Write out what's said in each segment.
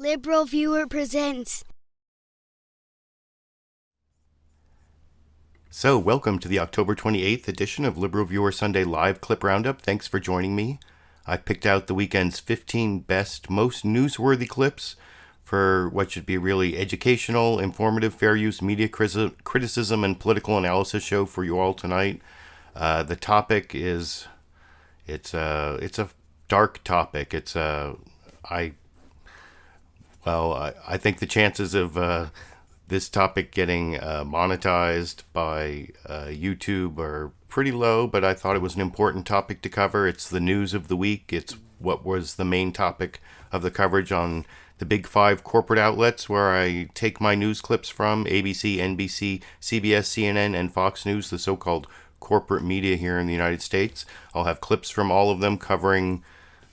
LiberalViewer presents. So, welcome to the October 28th edition of LiberalViewer Sunday Live Clip Roundup. Thanks for joining me. I've picked out the weekend's 15 best, most newsworthy clips for what should be a really educational, informative, fair use media criticism and political analysis show for you all tonight. The topic is, it's a dark topic. I think the chances of this topic getting monetized by YouTube are pretty low, but I thought it was an important topic to cover. It's the news of the week. It's what was the main topic of the coverage on the big five corporate outlets where I take my news clips from: ABC, NBC, CBS, CNN, and Fox News, the so-called corporate media here in the United States. I'll have clips from all of them covering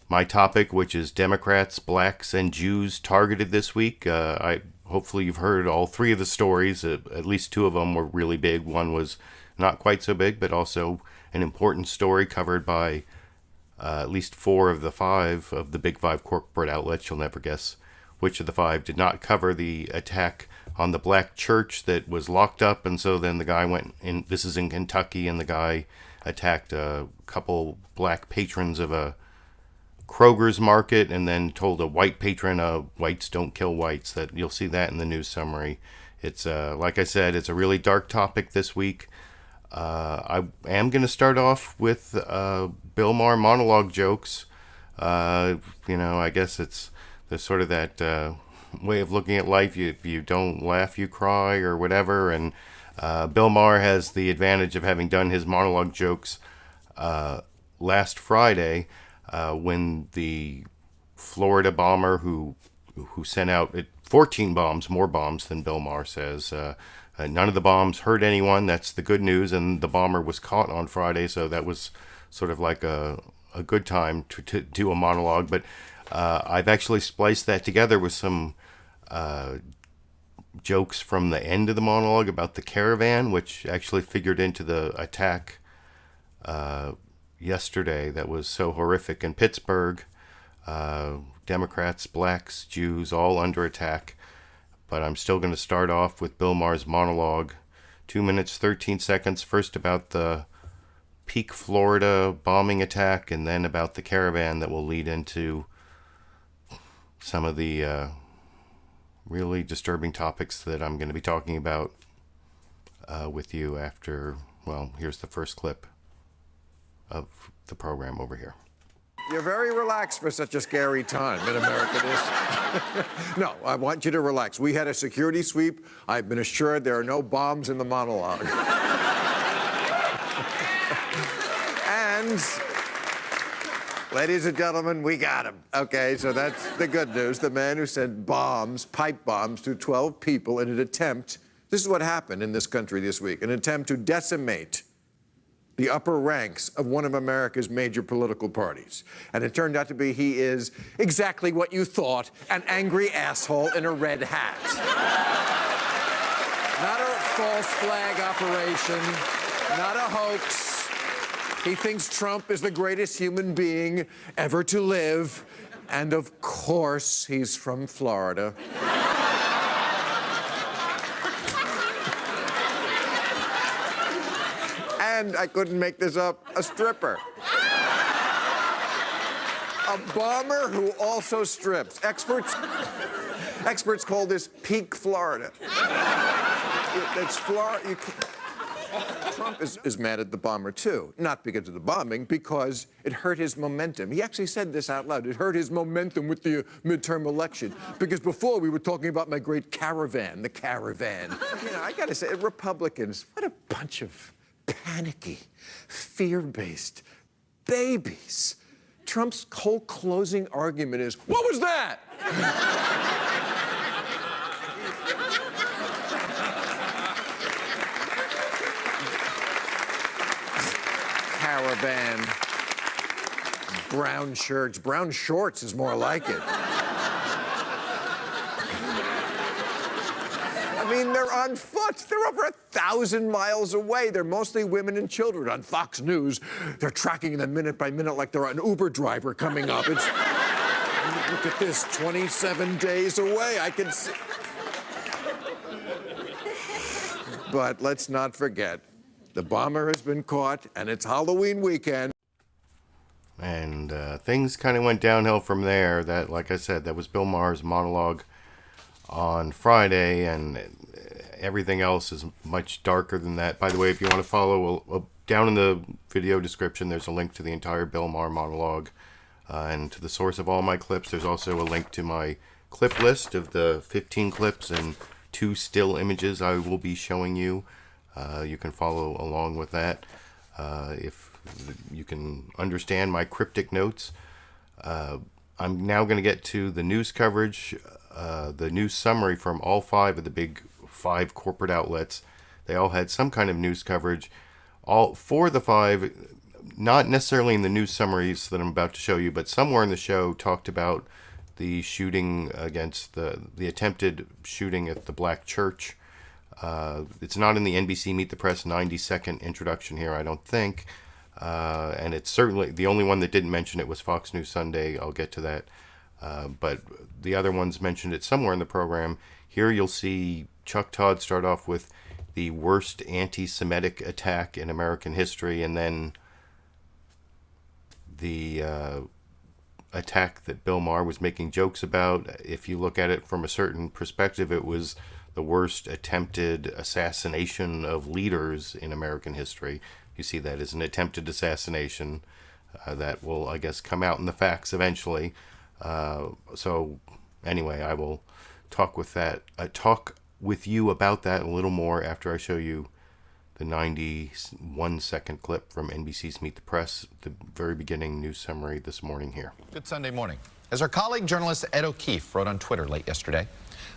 my topic, which is Democrats, blacks, and Jews targeted this week. Hopefully you've heard all three of the stories. At least two of them were really big. One was not quite so big, but also an important story covered by at least four of the five of the big five corporate outlets. You'll never guess which of the five did not cover the attack on the black church that was locked up. And so then the guy went in, this is in Kentucky, and the guy attacked a couple black patrons of a Kroger's market and then told a white patron, whites don't kill whites. That you'll see that in the news summary. It's like I said, it's a really dark topic this week. I am going to start off with Bill Maher monologue jokes. I guess there's sort of that way of looking at life. If you don't laugh, you cry, or whatever. And Bill Maher has the advantage of having done his monologue jokes last Friday, when the Florida bomber who sent out 14 bombs, more bombs than Bill Maher says. None of the bombs hurt anyone. That's the good news. And the bomber was caught on Friday, so that was sort of like a good time to do a monologue. But I've actually spliced that together with some jokes from the end of the monologue about the caravan, which actually figured into the attack yesterday that was so horrific in Pittsburgh. Democrats, blacks, Jews, all under attack. But I'm still going to start off with Bill Maher's monologue, 2 minutes, 13 seconds, first about the Peak, Florida bombing attack, and then about the caravan that will lead into some of the really disturbing topics that I'm going to be talking about with you after, here's the first clip of the program over here. You're very relaxed for such a scary time in America. No, I want you to relax. We had a security sweep. I've been assured there are no bombs in the monologue. And, ladies and gentlemen, we got him. Okay, so that's the good news. The man who sent bombs, pipe bombs, to 12 people in an attempt, this is what happened in this country this week, an attempt to decimate the upper ranks of one of America's major political parties. And it turned out to be he is exactly what you thought, an angry asshole in a red hat. Not a false flag operation, not a hoax. He thinks Trump is the greatest human being ever to live. And of course, he's from Florida. And I couldn't make this up, a stripper. A bomber who also strips. Experts call this peak Florida. That's Florida. Trump is mad at the bomber, too. Not because of the bombing, because it hurt his momentum. He actually said this out loud. It hurt his momentum with the midterm election. Because before, we were talking about my great caravan, the caravan. I gotta say, Republicans, what a bunch of panicky, fear-based babies. Trump's whole closing argument is, what was that? Caravan, brown shirts. Brown shorts is more like it. I mean, they're on foot. They're over 1,000 miles away. They're mostly women and children. On Fox News, they're tracking them minute by minute like they're an Uber driver coming up. It's Look at this, 27 days away. I can see. But let's not forget, the bomber has been caught, and it's Halloween weekend. And things kind of went downhill from there. That, like I said, that was Bill Maher's monologue on Friday, and everything else is much darker than that. By the way, if you want to follow, down in the video description, there's a link to the entire Bill Maher monologue and to the source of all my clips. There's also a link to my clip list of the 15 clips and 2 still images I will be showing you. You can follow along with that if you can understand my cryptic notes. I'm now going to get to the news coverage, the news summary from all 5 of the big 5 corporate outlets. They all had some kind of news coverage. All 4 of the 5, not necessarily in the news summaries that I'm about to show you, but somewhere in the show talked about the shooting against the attempted shooting at the black church. It's not in the NBC Meet the Press 90-second introduction here, I don't think. And it's certainly the only one that didn't mention it was Fox News Sunday. I'll get to that. But the other ones mentioned it somewhere in the program. Here you'll see Chuck Todd start off with the worst anti-Semitic attack in American history, and then the attack that Bill Maher was making jokes about. If you look at it from a certain perspective, it was the worst attempted assassination of leaders in American history. You see that as an attempted assassination. That will, I guess, come out in the facts eventually. So anyway, I will talk with you about that a little more after I show you the 91-second clip from NBC's Meet the Press, the very beginning news summary this morning here. Good Sunday morning. As our colleague journalist Ed O'Keefe wrote on Twitter late yesterday,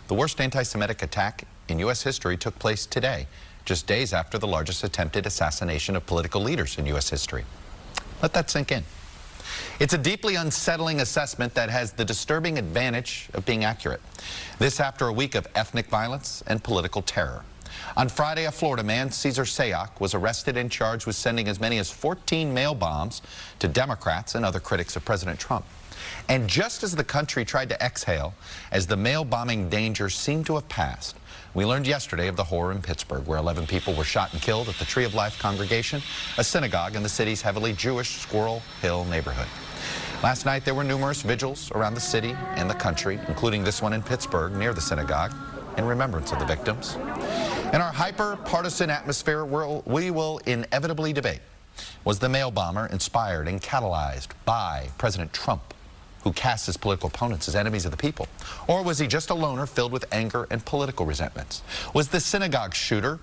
the worst anti-Semitic attack in U.S. history took place today, just days after the largest attempted assassination of political leaders in U.S. history. Let that sink in. It's a deeply unsettling assessment that has the disturbing advantage of being accurate. This after a week of ethnic violence and political terror. On Friday, a Florida man, Cesar Sayoc, was arrested and charged with sending as many as 14 mail bombs to Democrats and other critics of President Trump. And just as the country tried to exhale, as the mail bombing danger seemed to have passed, we learned yesterday of the horror in Pittsburgh, where 11 people were shot and killed at the Tree of Life congregation, a synagogue in the city's heavily Jewish Squirrel Hill neighborhood. Last night, there were numerous vigils around the city and the country, including this one in Pittsburgh near the synagogue, in remembrance of the victims. In our hyper-partisan atmosphere, we will inevitably debate, was the mail bomber inspired and catalyzed by President Trump, who casts his political opponents as enemies of the people? Or was he just a loner filled with anger and political resentments? Was the synagogue shooter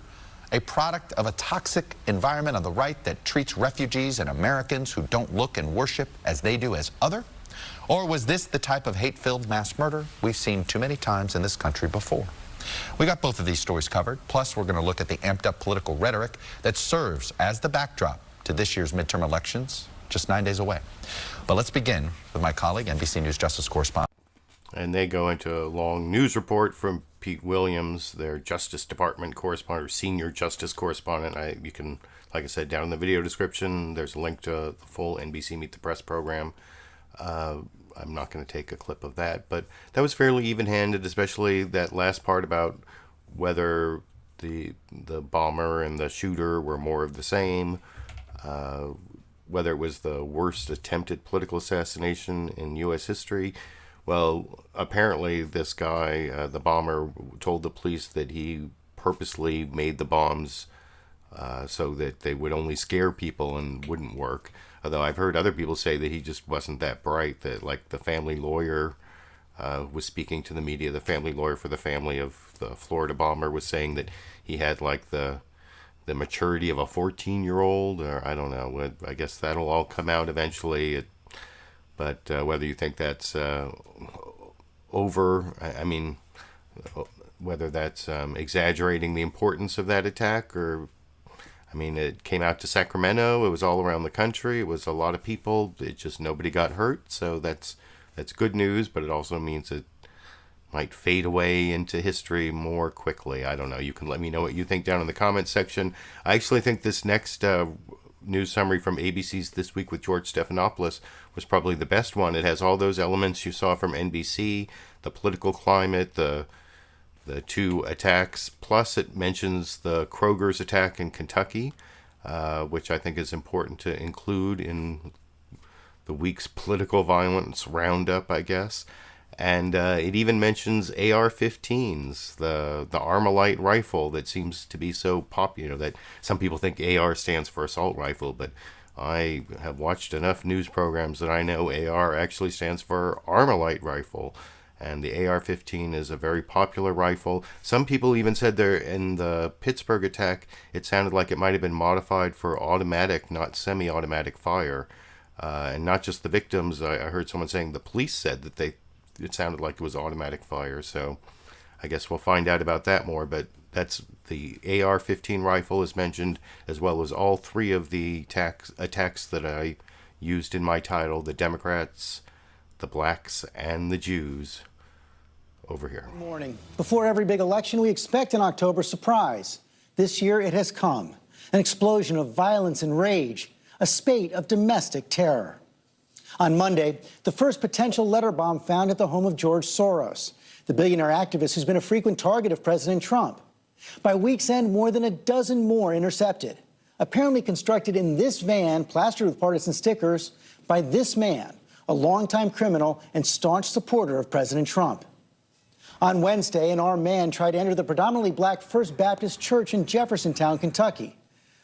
a product of a toxic environment on the right that treats refugees and Americans who don't look and worship as they do as other? Or was this the type of hate-filled mass murder we've seen too many times in this country before? We got both of these stories covered, plus we're going to look at the amped-up political rhetoric that serves as the backdrop to this year's midterm elections, just 9 days away. But let's begin with my colleague, NBC News Justice correspondent. And they go into a long news report from Pete Williams, their Justice Department correspondent, or senior justice correspondent. You can, like I said, down in the video description, there's a link to the full NBC Meet the Press program. I'm not going to take a clip of that, but that was fairly even-handed, especially that last part about whether the bomber and the shooter were more of the same, whether it was the worst attempted political assassination in U.S. history. Well, apparently this guy, the bomber, told the police that he purposely made the bombs so that they would only scare people and wouldn't work. Although I've heard other people say that he just wasn't that bright, that like the family lawyer was speaking to the media. The family lawyer for the family of the Florida bomber was saying that he had like the maturity of a 14-year-old, or I don't know. I guess that'll all come out eventually. But whether you think that's whether that's exaggerating the importance of that attack, or, it came out to Sacramento. It was all around the country. It was a lot of people. It just nobody got hurt. So that's good news, but it also means it might fade away into history more quickly. I don't know. You can let me know what you think down in the comments section. I actually think this next news summary from ABC's This Week with George Stephanopoulos was probably the best one. It has all those elements you saw from NBC, the political climate, the two attacks, plus it mentions the Kroger's attack in Kentucky, which I think is important to include in the week's political violence roundup, I guess. And it even mentions AR-15s, the Armalite rifle that seems to be so popular that some people think AR stands for assault rifle, but I have watched enough news programs that I know AR actually stands for Armalite rifle. And the AR-15 is a very popular rifle. Some people even said there in the Pittsburgh attack, it sounded like it might have been modified for automatic, not semi-automatic fire. And not just the victims. I heard someone saying the police said that it sounded like it was automatic fire. So I guess we'll find out about that more. But that's the AR-15 rifle is mentioned, as well as all three of the attacks that I used in my title: the Democrats, the blacks, and the Jews. Over here. Good morning. Before every big election, we expect an October surprise. This year, it has come. An explosion of violence and rage, a spate of domestic terror. On Monday, the first potential letter bomb found at the home of George Soros, the billionaire activist who's been a frequent target of President Trump. By week's end, more than a dozen more intercepted, apparently constructed in this van, plastered with partisan stickers, by this man, a longtime criminal and staunch supporter of President Trump. On Wednesday, an armed man tried to enter the predominantly black First Baptist Church in Jeffersontown, Kentucky.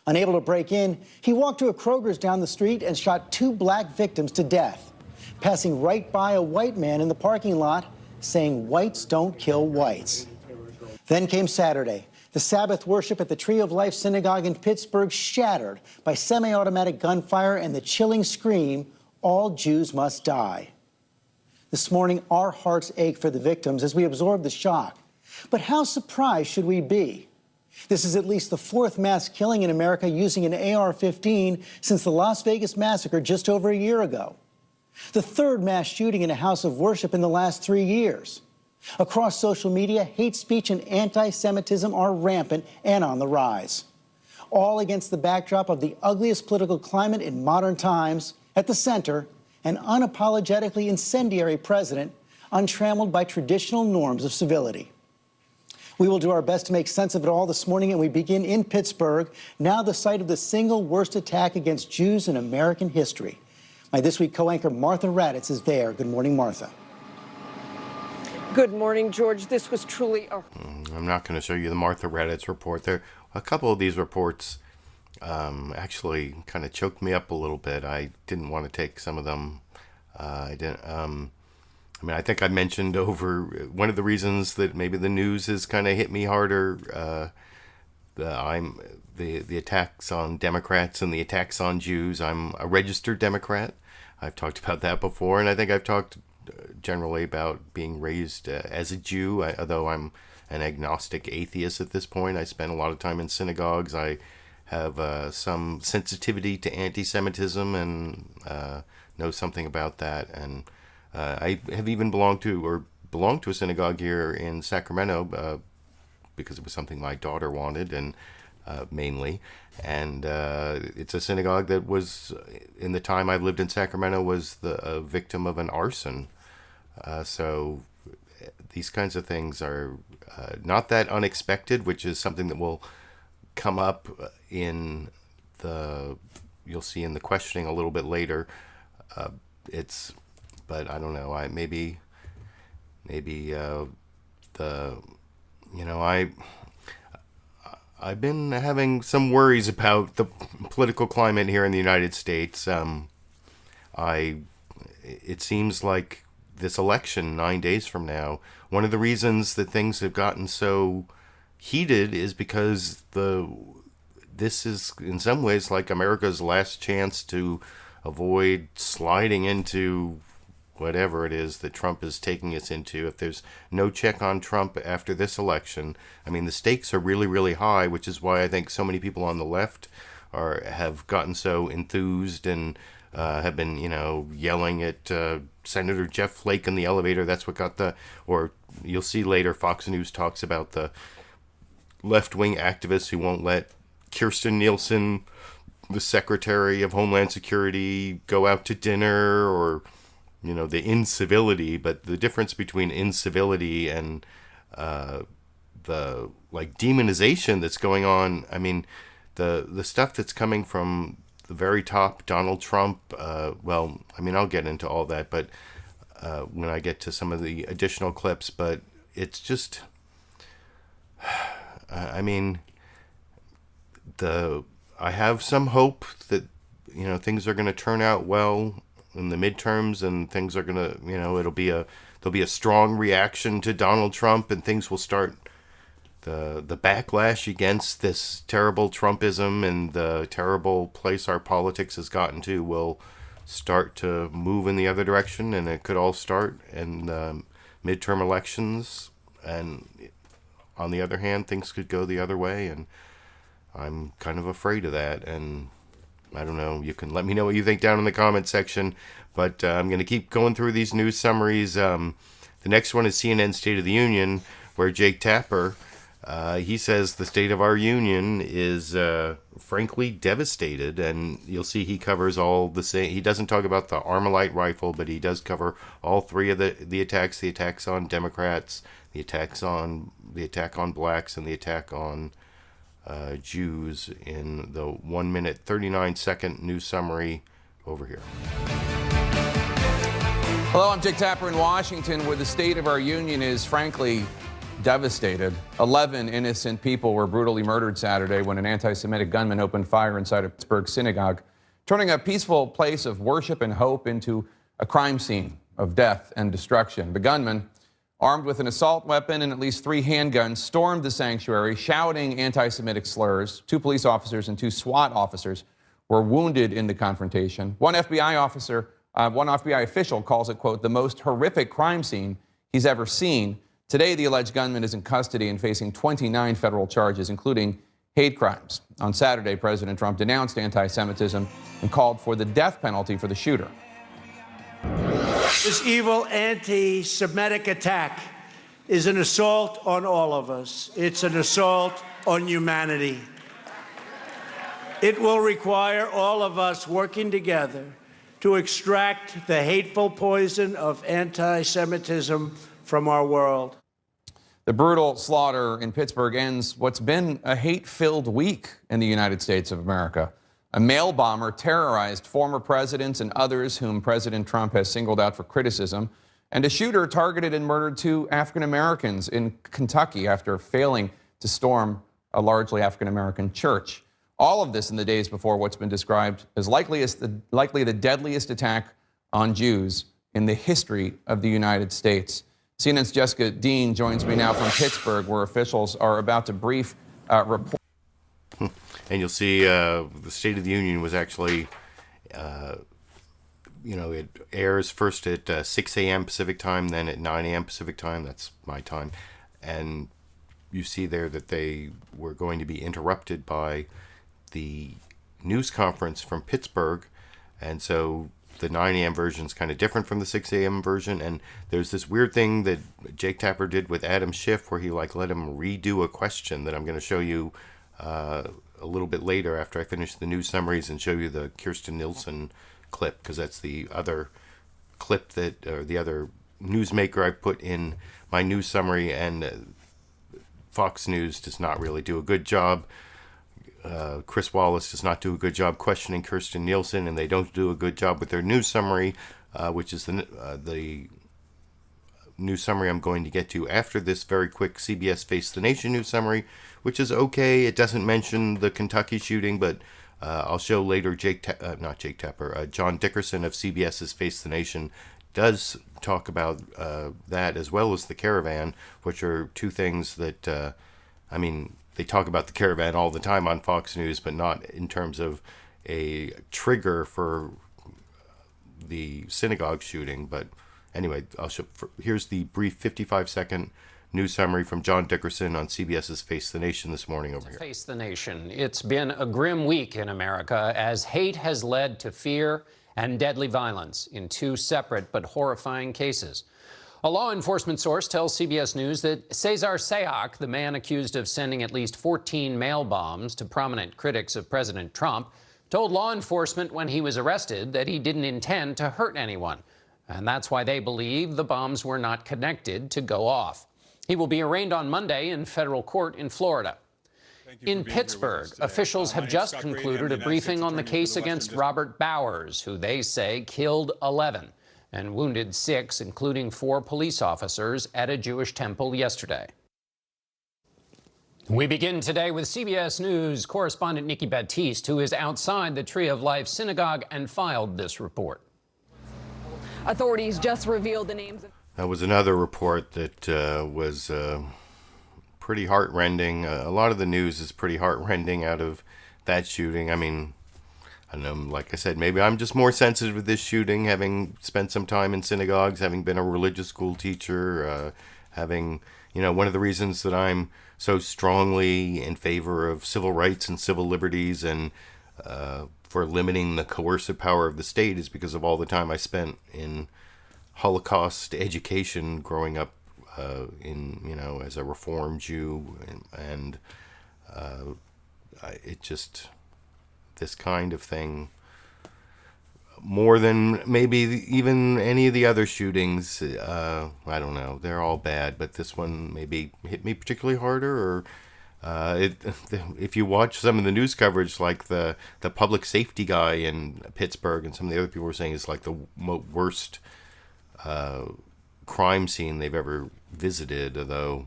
Unable to break in, he walked to a Kroger's down the street and shot two black victims to death, passing right by a white man in the parking lot, saying whites don't kill whites. Then came Saturday. The Sabbath worship at the Tree of Life Synagogue in Pittsburgh shattered by semi-automatic gunfire and the chilling scream, "All Jews must die." This morning, our hearts ache for the victims as we absorb the shock. But how surprised should we be? This is at least the fourth mass killing in America using an AR-15 since the Las Vegas massacre just over a year ago. The third mass shooting in a house of worship in the last 3 years. Across social media, hate speech and anti-Semitism are rampant and on the rise. All against the backdrop of the ugliest political climate in modern times. At the center, an unapologetically incendiary president, untrammeled by traditional norms of civility. We will do our best to make sense of it all this morning, and we begin in Pittsburgh, now the site of the single worst attack against Jews in American history. My This Week co-anchor Martha Raddatz is there. Good morning, Martha. Good morning, George. This was truly a... I'm not going to show you the Martha Raddatz report. There, a couple of these reports actually kind of choked me up a little bit. I didn't want to take some of them. I think I mentioned over one of the reasons that maybe the news has kind of hit me harder. The attacks on Democrats and the attacks on Jews. I'm a registered Democrat. I've talked about that before, and I think I've talked generally about being raised as a Jew, although I'm an agnostic atheist at this point. I spend a lot of time in synagogues. I have some sensitivity to anti-Semitism and know something about that. And I have even belonged to a synagogue here in Sacramento because it was something my daughter wanted, and mainly. And it's a synagogue that was, in the time I lived in Sacramento, was a victim of an arson. So these kinds of things are not that unexpected, which is something that will come up in you'll see in the questioning a little bit later. But I don't know. I've been having some worries about the political climate here in the United States. It seems like this election 9 days from now, one of the reasons that things have gotten so heated is because this is in some ways like America's last chance to avoid sliding into whatever it is that Trump is taking us into. If there's no check on Trump after this election, I mean, the stakes are really, really high, which is why I think so many people on the left have gotten so enthused and have been, yelling at Senator Jeff Flake in the elevator. That's what got or you'll see later, Fox News talks about the left-wing activists who won't let Kirstjen Nielsen the Secretary of Homeland Security go out to dinner, or, you know, the incivility. But the difference between incivility and the like demonization that's going on, I mean, the stuff that's coming from the very top, Donald Trump, well, I mean, I'll get into all that, but when I get to some of the additional clips, but it's just, I mean, I have some hope that, you know, things are going to turn out well in the midterms, and things are going to, you know, there'll be a strong reaction to Donald Trump, and things will start, the backlash against this terrible Trumpism and the terrible place our politics has gotten to will start to move in the other direction, and it could all start in midterm elections. And on the other hand, things could go the other way, and I'm kind of afraid of that. And I don't know, you can let me know what you think down in the comment section, but I'm going to keep going through these news summaries. The next one is CNN State of the Union, where Jake Tapper, he says the state of our union is frankly devastated, and you'll see he covers all the same. He doesn't talk about the Armalite rifle, but he does cover all three of the attacks on Democrats, the attack on blacks, and the attack on Jews in the 1 minute 39-second news summary over here. Hello, I'm Jake Tapper in Washington, where the state of our union is frankly devastated. 11 innocent people were brutally murdered Saturday when an anti-Semitic gunman opened fire inside a Pittsburgh synagogue, turning a peaceful place of worship and hope into a crime scene of death and destruction. The gunman, armed with an assault weapon and at least 3 handguns, stormed the sanctuary, shouting anti-Semitic slurs. 2 police officers and 2 SWAT officers were wounded in the confrontation. One FBI official calls it, quote, the most horrific crime scene he's ever seen. Today, the alleged gunman is in custody and facing 29 federal charges, including hate crimes. On Saturday, President Trump denounced anti-Semitism and called for the death penalty for the shooter. This evil anti-Semitic attack is an assault on all of us. It's an assault on humanity. It will require all of us working together to extract the hateful poison of anti-Semitism from our world. The brutal slaughter in Pittsburgh ends what's been a hate-filled week in the United States of America. A mail bomber terrorized former presidents and others whom President Trump has singled out for criticism, and a shooter targeted and murdered 2 African Americans in Kentucky after failing to storm a largely African American church. All of this in the days before what's been described as likely the deadliest attack on Jews in the history of the United States. CNN's Jessica Dean joins me now from Pittsburgh, where officials are about to brief report. And you'll see the State of the Union was actually, it airs first at 6 a.m. Pacific time, then at 9 a.m. Pacific time. That's my time. And you see there that they were going to be interrupted by the news conference from Pittsburgh. And so the 9 a.m. version is kind of different from the 6 a.m. version. And there's this weird thing that Jake Tapper did with Adam Schiff, where he let him redo a question that I'm going to show you a little bit later after I finish the news summaries and show you the Kirstjen Nielsen clip, because that's the other clip or the other newsmaker I put in my news summary, and Fox News does not really do a good job. Chris Wallace does not do a good job questioning Kirstjen Nielsen, and they don't do a good job with their news summary, which is the news summary I'm going to get to after this very quick CBS Face the Nation news summary, which is okay. It doesn't mention the Kentucky shooting, but I'll show later John Dickerson of CBS's Face the Nation does talk about that, as well as the caravan, which are 2 things that, they talk about the caravan all the time on Fox News, but not in terms of a trigger for the synagogue shooting. But anyway, here's the brief 55-second news summary from John Dickerson on CBS's Face the Nation this morning over here. Face the Nation. It's been a grim week in America as hate has led to fear and deadly violence in 2 separate but horrifying cases. A law enforcement source tells CBS News that Cesar Sayoc, the man accused of sending at least 14 mail bombs to prominent critics of President Trump, told law enforcement when he was arrested that he didn't intend to hurt anyone. And that's why they believe the bombs were not connected to go off. He will be arraigned on Monday in federal court in Florida. In Pittsburgh, officials have just concluded a briefing on the case against Robert Bowers, who they say killed 11 and wounded 6, including 4 police officers at a Jewish temple yesterday. We begin today with CBS News correspondent Nikki Baptiste, who is outside the Tree of Life synagogue and filed this report. Authorities just revealed the names of... That was another report that was pretty heartrending. A lot of the news is pretty heartrending out of that shooting. I mean, I don't know, like I said, maybe I'm just more sensitive to this shooting, having spent some time in synagogues, having been a religious school teacher, having, one of the reasons that I'm so strongly in favor of civil rights and civil liberties and for limiting the coercive power of the state is because of all the time I spent in Holocaust education growing up as a Reform Jew, and it just, this kind of thing, more than maybe even any of the other shootings, I don't know, they're all bad, but this one maybe hit me particularly harder, or if you watch some of the news coverage, like the public safety guy in Pittsburgh and some of the other people were saying it's like the worst crime scene they've ever visited, although,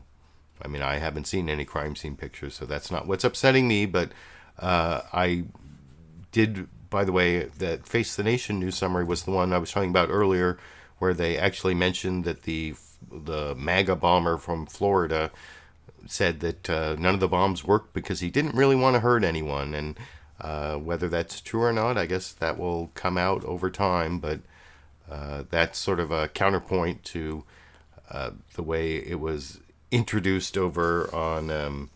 I mean, I haven't seen any crime scene pictures, so that's not what's upsetting me, but I did, by the way, that Face the Nation news summary was the one I was talking about earlier, where they actually mentioned that the MAGA bomber from Florida said that none of the bombs worked because he didn't really want to hurt anyone, and whether that's true or not, I guess that will come out over time, but that's sort of a counterpoint to the way it was introduced over on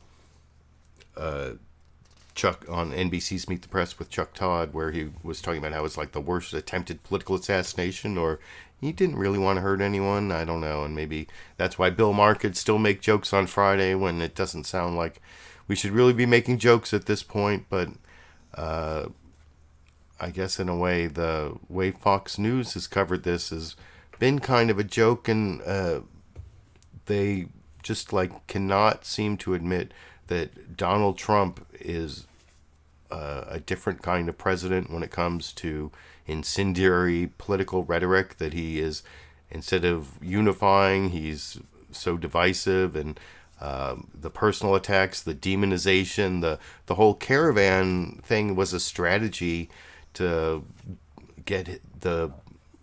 Chuck on NBC's Meet the Press with Chuck Todd, where he was talking about how it's like the worst attempted political assassination, or he didn't really want to hurt anyone. I don't know, and maybe that's why Bill Maher could still make jokes on Friday when it doesn't sound like we should really be making jokes at this point, but I guess in a way, the way Fox News has covered this has been kind of a joke, and they just cannot seem to admit that Donald Trump is a different kind of president when it comes to incendiary political rhetoric, that he is, instead of unifying, he's so divisive, and the personal attacks, the demonization, the whole caravan thing was a strategy to get the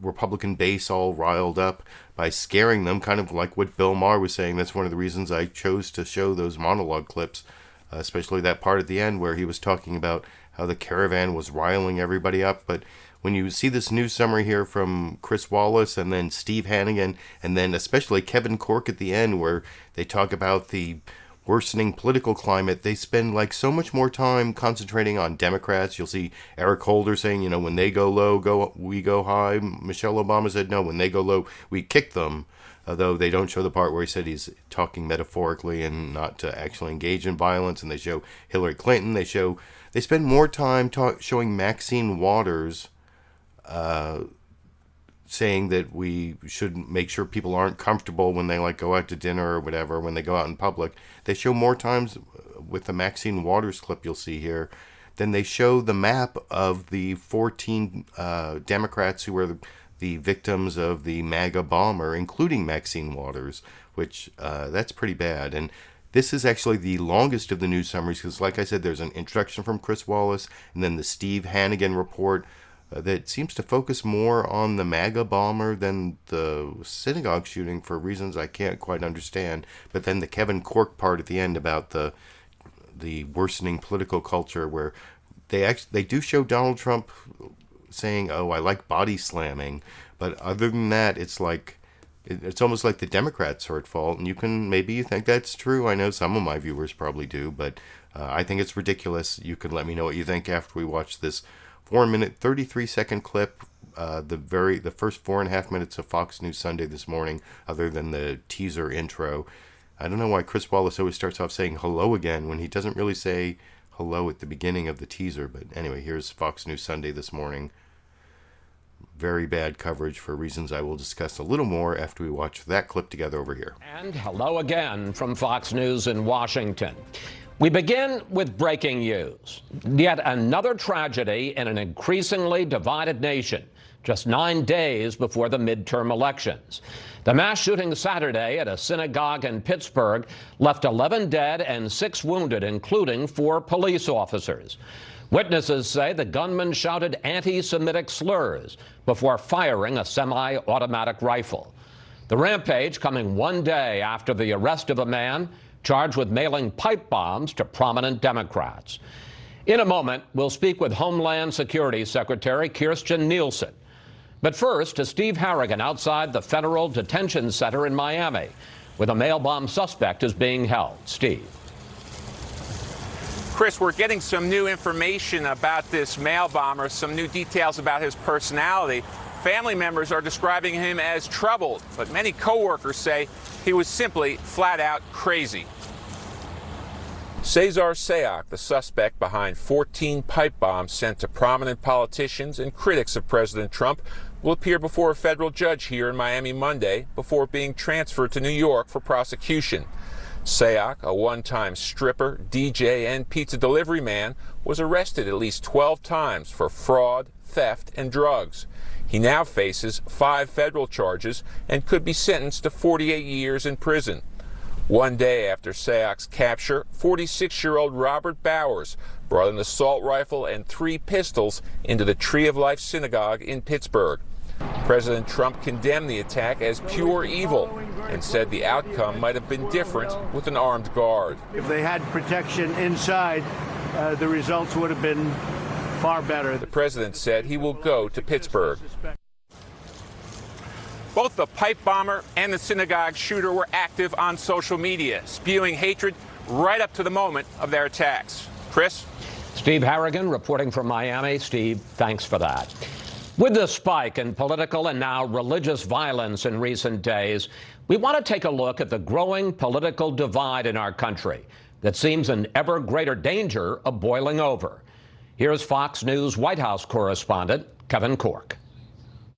Republican base all riled up by scaring them, kind of like what Bill Maher was saying. That's one of the reasons I chose to show those monologue clips, especially that part at the end where he was talking about how the caravan was riling everybody up. But when you see this news summary here from Chris Wallace and then Steve Hannigan, and then especially Kevin Corke at the end, where they talk about the worsening political climate, they spend so much more time concentrating on Democrats. You'll see Eric Holder saying, when they go low, we go high. Michelle Obama said, no, when they go low, we kick them. Although they don't show the part where he said he's talking metaphorically and not to actually engage in violence. And they show Hillary Clinton. They spend more time showing Maxine Waters saying that we should make sure people aren't comfortable when they go out to dinner or whatever, when they go out in public. They show more times with the Maxine Waters clip you'll see here than they show the map of the 14 Democrats who were the victims of the MAGA bomber, including Maxine Waters, which that's pretty bad. And this is actually the longest of the news summaries because, like I said, there's an introduction from Chris Wallace and then the Steve Hannigan report that seems to focus more on the MAGA bomber than the synagogue shooting for reasons I can't quite understand. But then the Kevin Corke part at the end about the worsening political culture, where they do show Donald Trump saying, "Oh, I like body slamming," but other than that, it's almost like the Democrats are at fault. And maybe you think that's true. I know some of my viewers probably do, but I think it's ridiculous. You can let me know what you think after we watch this 4-minute, 33-second clip, the first 4.5 minutes of Fox News Sunday this morning, other than the teaser intro. I don't know why Chris Wallace always starts off saying hello again when he doesn't really say hello at the beginning of the teaser. But anyway, here's Fox News Sunday this morning. Very bad coverage for reasons I will discuss a little more after we watch that clip together over here. And hello again from Fox News in Washington. We begin with breaking news. Yet another tragedy in an increasingly divided nation, just 9 days before the midterm elections. The mass shooting Saturday at a synagogue in Pittsburgh left 11 dead and 6 wounded, including 4 police officers. Witnesses say the gunman shouted anti-Semitic slurs before firing a semi-automatic rifle. The rampage coming 1 day after the arrest of a man charged with mailing pipe bombs to prominent Democrats. In a moment, we'll speak with Homeland Security Secretary Kirstjen Nielsen. But first, to Steve Harrigan outside the Federal Detention Center in Miami, where the mail bomb suspect is being held. Steve. Chris, we're getting some new information about this mail bomber, some new details about his personality. Family members are describing him as troubled, but many coworkers say he was simply flat out crazy. Cesar Sayoc, the suspect behind 14 pipe bombs sent to prominent politicians and critics of President Trump, will appear before a federal judge here in Miami Monday before being transferred to New York for prosecution. Sayoc, a one-time stripper, DJ, and pizza delivery man, was arrested at least 12 times for fraud, theft, and drugs. He now faces 5 federal charges and could be sentenced to 48 years in prison. 1 day after Sayoc's capture, 46-year-old Robert Bowers brought an assault rifle and 3 pistols into the Tree of Life synagogue in Pittsburgh. President Trump condemned the attack as pure evil and said the outcome might have been different with an armed guard. If they had protection inside, the results would have been far better. The president said he will go to Pittsburgh. Both the pipe bomber and the synagogue shooter were active on social media, spewing hatred right up to the moment of their attacks. Chris? Steve Harrigan reporting from Miami. Steve, thanks for that. With the spike in political and now religious violence in recent days, we want to take a look at the growing political divide in our country that seems in ever greater danger of boiling over. Here's Fox News White House correspondent Kevin Corke.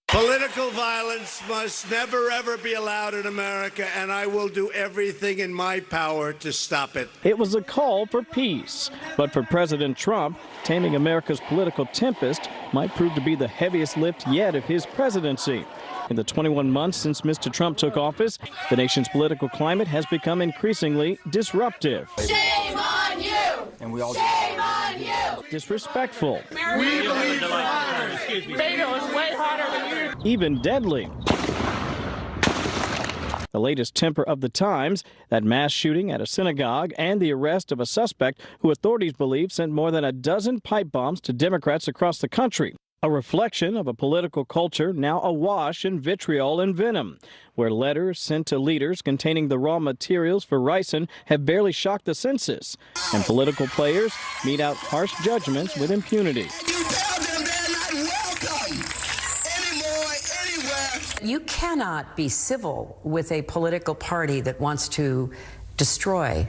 Political violence must never, ever be allowed in America, and I will do everything in my power to stop it. It was a call for peace, but for President Trump, taming America's political tempest might prove to be the heaviest lift yet of his presidency. In the 21 months since Mr. Trump took office, the nation's political climate has become increasingly disruptive. Shame on you! And we all Shame on you! Disrespectful. We believe Beto is way hotter than you! Even deadly. The latest temper of the times, that mass shooting at a synagogue and the arrest of a suspect who authorities believe sent more than a dozen pipe bombs to Democrats across the country. A reflection of a political culture now awash in vitriol and venom, where letters sent to leaders containing the raw materials for ricin have barely shocked the senses, and political players mete out harsh judgments with impunity. You cannot be civil with a political party that wants to destroy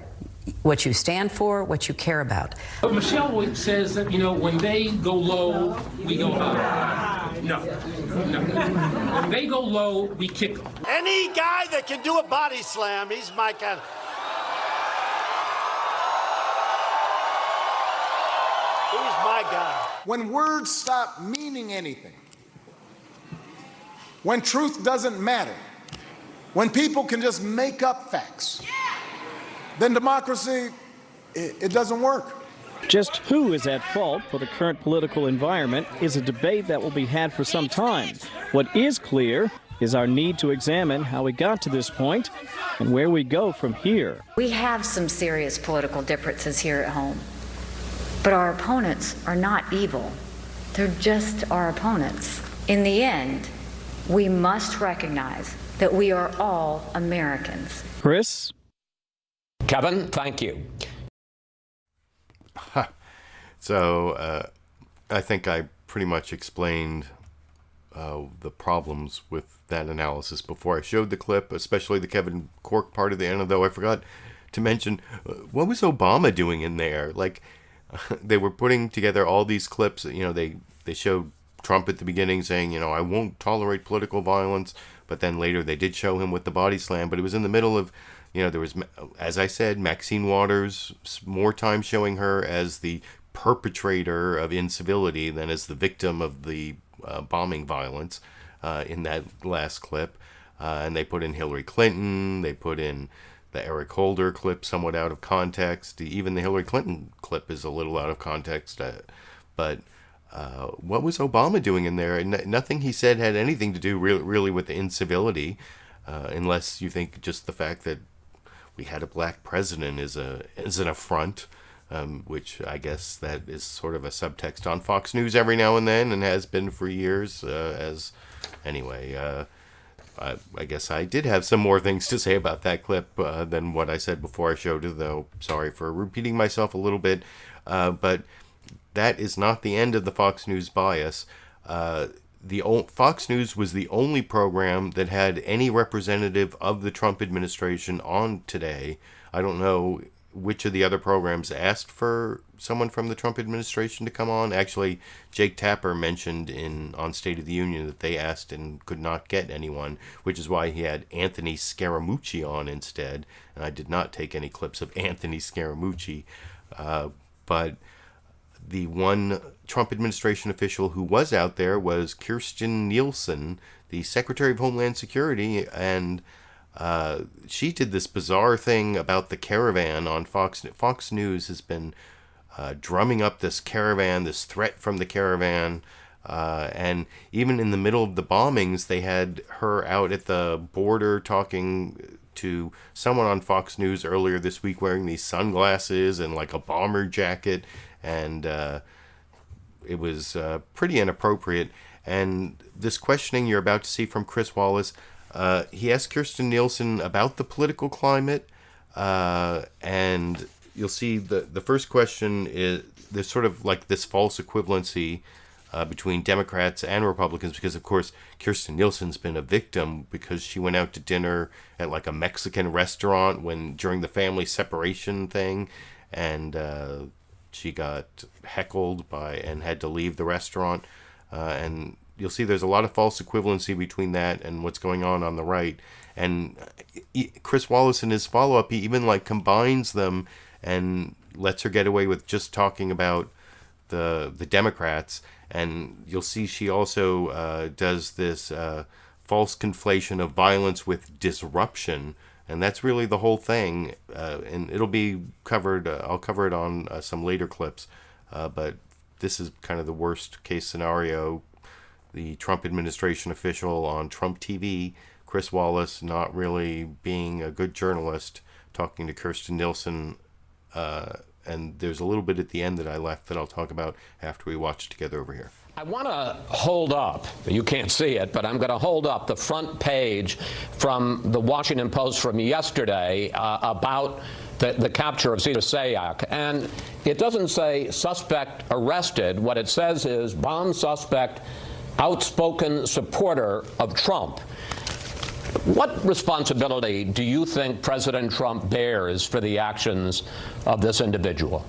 what you stand for, what you care about. But Michelle says that, when they go low, we go high. No. When they go low, we kick them. Any guy that can do a body slam, he's my kind. He's my guy. When words stop meaning anything, when truth doesn't matter, when people can just make up facts, then democracy, it doesn't work. Just who is at fault for the current political environment is a debate that will be had for some time. What is clear is our need to examine how we got to this point and where we go from here. We have some serious political differences here at home, but our opponents are not evil. They're just our opponents. In the end, we must recognize that we are all Americans. Chris? Kevin, thank you. So I think I pretty much explained the problems with that analysis before I showed the clip, especially the Kevin Corke part of the end, though I forgot to mention, what was Obama doing in there? Like, they were putting together all these clips. They showed Trump at the beginning saying, I won't tolerate political violence. But then later they did show him with the body slam. But it was in the middle of, there was, as I said, Maxine Waters, more time showing her as the perpetrator of incivility than as the victim of the bombing violence in that last clip. And they put in Hillary Clinton. They put in the Eric Holder clip somewhat out of context. Even the Hillary Clinton clip is a little out of context. But what was Obama doing in there? And nothing he said had anything to do really with the incivility, unless you think just the fact that we had a black president is an affront, which I guess that is sort of a subtext on Fox News every now and then, and has been for years. I guess I did have some more things to say about that clip than what I said before I showed it, though. Sorry for repeating myself a little bit. But that is not the end of the Fox News bias. Fox News was the only program that had any representative of the Trump administration on today. I don't know which of the other programs asked for someone from the Trump administration to come on. Actually, Jake Tapper mentioned on State of the Union that they asked and could not get anyone, which is why he had Anthony Scaramucci on instead. And I did not take any clips of Anthony Scaramucci. But the one Trump administration official who was out there was Kirstjen Nielsen, the Secretary of Homeland Security, and she did this bizarre thing about the caravan on Fox. Fox News has been drumming up this caravan, this threat from the caravan, and even in the middle of the bombings, they had her out at the border talking to someone on Fox News earlier this week wearing these sunglasses and like a bomber jacket, and it was pretty inappropriate. And this questioning you're about to see from Chris Wallace, he asked Kirstjen Nielsen about the political climate, and you'll see the first question is there's sort of like this false equivalency between Democrats and Republicans, because of course Kirstjen Nielsen's been a victim because she went out to dinner at like a Mexican restaurant during the family separation thing, and she got heckled and had to leave the restaurant, and you'll see there's a lot of false equivalency between that and what's going on the right. And Chris Wallace in his follow-up, he even like combines them and lets her get away with just talking about the Democrats. And you'll see she also does this false conflation of violence with disruption. And that's really the whole thing. And it'll be covered, I'll cover it on some later clips. But this is kind of the worst case scenario. The Trump administration official on Trump TV, Chris Wallace, not really being a good journalist, talking to Kirstjen Nielsen. And there's a little bit at the end that I left that I'll talk about after we watch it together over here. I want to hold up, you can't see it, but I'm going to hold up the front page from the Washington Post from yesterday about the capture of Steyer. And it doesn't say suspect arrested. What it says is bomb suspect, outspoken supporter of Trump. What responsibility do you think President Trump bears for the actions of this individual?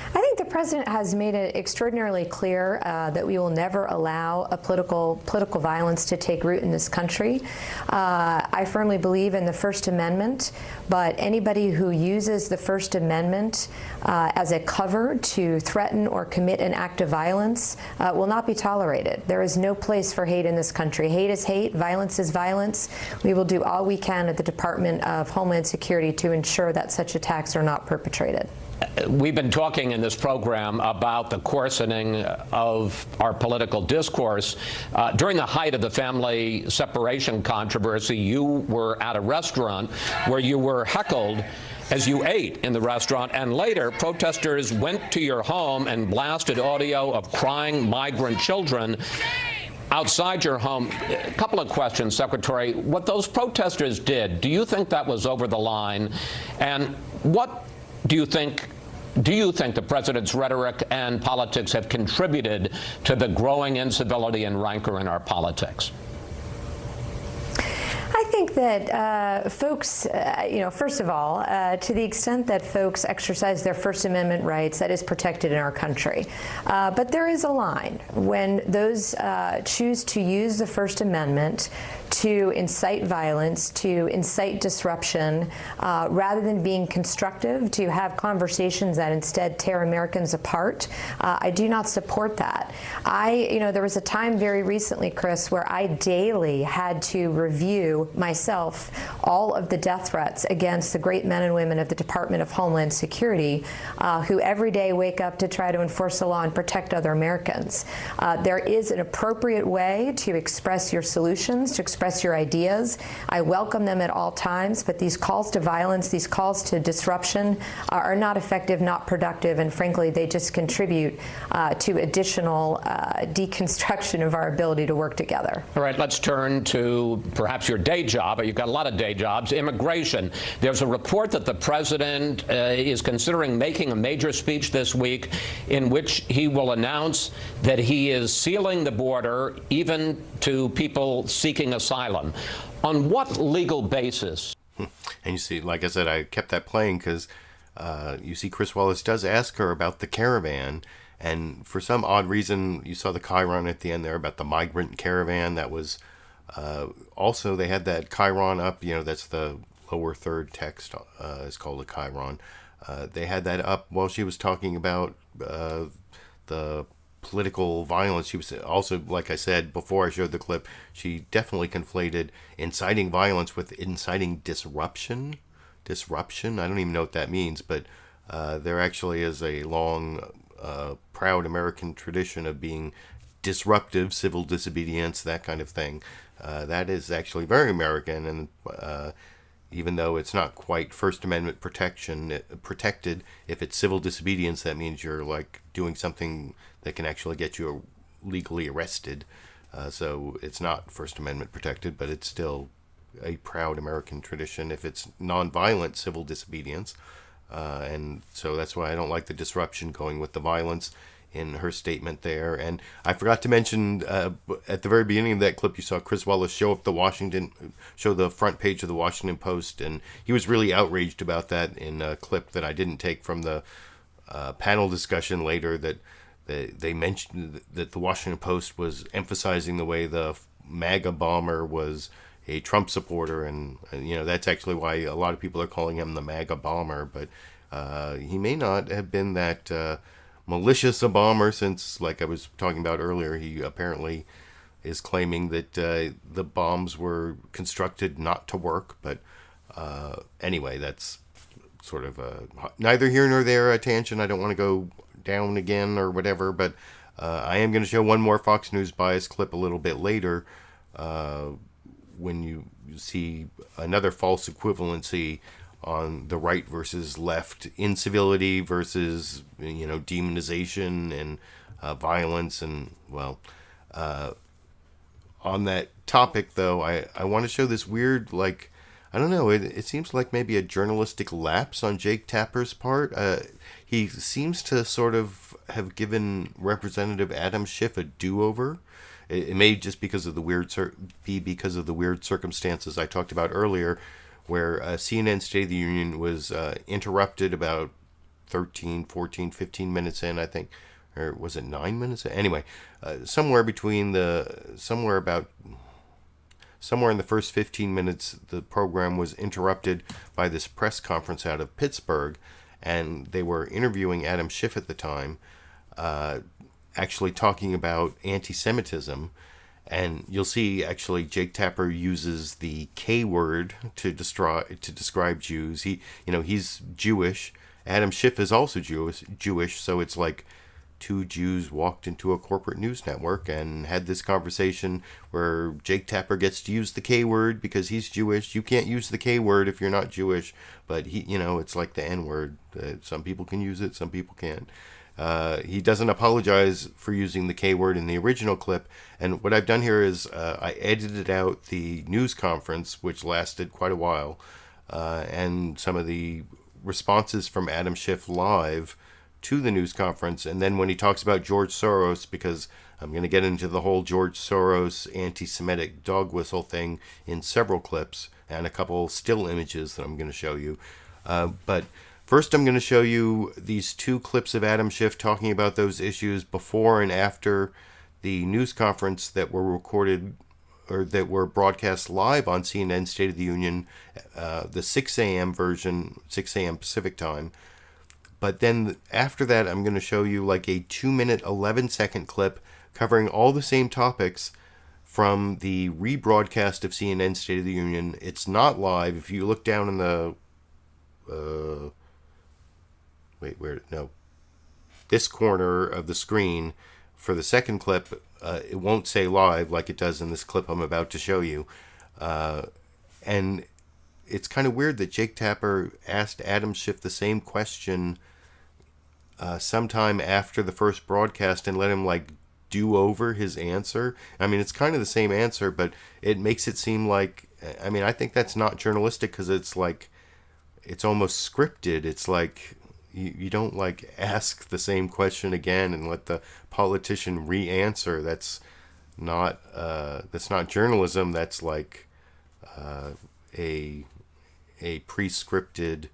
I think the president has made it extraordinarily clear that we will never allow a political violence to take root in this country. I firmly believe in the First Amendment, but anybody who uses the First Amendment as a cover to threaten or commit an act of violence will not be tolerated. There is no place for hate in this country. Hate is hate, violence is violence. We will do all we can at the Department of Homeland Security to ensure that such attacks are not perpetrated. We've been talking in this program about the coarsening of our political discourse. During the height of the family separation controversy, you were at a restaurant where you were heckled as you ate in the restaurant, and later protesters went to your home and blasted audio of crying migrant children outside your home. A couple of questions, Secretary. What those protesters did, do you think that was over the line? And what do you think the president's rhetoric and politics have contributed to the growing incivility and rancor in our politics? I think that folks, first of all, to the extent that folks exercise their First Amendment rights, that is protected in our country. But there is a line when those choose to use the First Amendment to incite violence, to incite disruption, rather than being constructive, to have conversations that instead tear Americans apart. I do not support that. There was a time very recently, Chris, where I daily had to review myself all of the death threats against the great men and women of the Department of Homeland Security, who every day wake up to try to enforce the law and protect other Americans. There is an appropriate way to express your solutions, to express your ideas. I welcome them at all times, but these calls to violence, these calls to disruption are not effective, not productive, and frankly, they just contribute to additional deconstruction of our ability to work together. All right, let's turn to perhaps your day job. You've got a lot of day jobs. Immigration. There's a report that the president is considering making a major speech this week in which he will announce that he is sealing the border even to people seeking asylum. On what legal basis? And you see, like I said, I kept that playing because you see Chris Wallace does ask her about the caravan. And for some odd reason, you saw the chyron at the end there about the migrant caravan. That was also, they had that chyron up, that's the lower third text is called a chyron. They had that up while she was talking about the political violence. She was also, like I said before I showed the clip, she definitely conflated inciting violence with inciting disruption. Disruption? I don't even know what that means, but there actually is a long, proud American tradition of being disruptive, civil disobedience, that kind of thing. That is actually very American, and even though it's not quite First Amendment protected, if it's civil disobedience, that means you're like doing something that can actually get you legally arrested. So it's not First Amendment protected, but it's still a proud American tradition if it's nonviolent civil disobedience. And so that's why I don't like the disruption going with the violence in her statement there. And I forgot to mention at the very beginning of that clip, you saw Chris Wallace show the front page of the Washington Post, and he was really outraged about that in a clip that I didn't take from the panel discussion later, that they mentioned that the Washington Post was emphasizing the way the MAGA bomber was a Trump supporter, and that's actually why a lot of people are calling him the MAGA bomber, but he may not have been that malicious a bomber, since, like I was talking about earlier, he apparently is claiming that the bombs were constructed not to work. But anyway, that's sort of neither here nor there, a tangent. I don't want to go down again or whatever, but I am going to show one more Fox News bias clip a little bit later when you see another false equivalency on the right versus left, incivility versus demonization and violence. And on that topic though, I want to show this weird, like, I don't know, it seems like maybe a journalistic lapse on Jake Tapper's part. He seems to sort of have given Representative Adam Schiff a do-over. It may just because of the weird circumstances I talked about earlier, where CNN State of the Union was interrupted about 13, 14, 15 minutes in, I think, or was it 9 minutes in? Anyway, somewhere in the first 15 minutes, the program was interrupted by this press conference out of Pittsburgh, and they were interviewing Adam Schiff at the time, actually talking about anti-Semitism. And you'll see, actually, Jake Tapper uses the K word to describe Jews. He's Jewish. Adam Schiff is also Jewish, so it's like two Jews walked into a corporate news network and had this conversation where Jake Tapper gets to use the K word because he's Jewish. You can't use the K word if you're not Jewish, but it's like the N word. Some people can use it, some people can't. He doesn't apologize for using the K word in the original clip. And what I've done here is I edited out the news conference, which lasted quite a while, and some of the responses from Adam Schiff live to the news conference. And then when he talks about George Soros, because I'm going to get into the whole George Soros anti-Semitic dog whistle thing in several clips and a couple still images that I'm going to show you. But first I'm going to show you these two clips of Adam Schiff talking about those issues before and after the news conference that were recorded or that were broadcast live on CNN State of the Union, the 6 a.m. version, 6 a.m. Pacific time. But then after that, I'm going to show you like a 2-minute, 11-second clip covering all the same topics from the rebroadcast of CNN State of the Union. It's not live. If you look down in the... this corner of the screen for the second clip, it won't say live like it does in this clip I'm about to show you. And it's kind of weird that Jake Tapper asked Adam Schiff the same question sometime after the first broadcast and let him like do over his answer. I mean, it's kind of the same answer, but it makes it seem like, I mean, I think that's not journalistic because it's like, it's almost scripted. It's like, you don't like ask the same question again and let the politician re-answer. That's not journalism. That's like a pre-scripted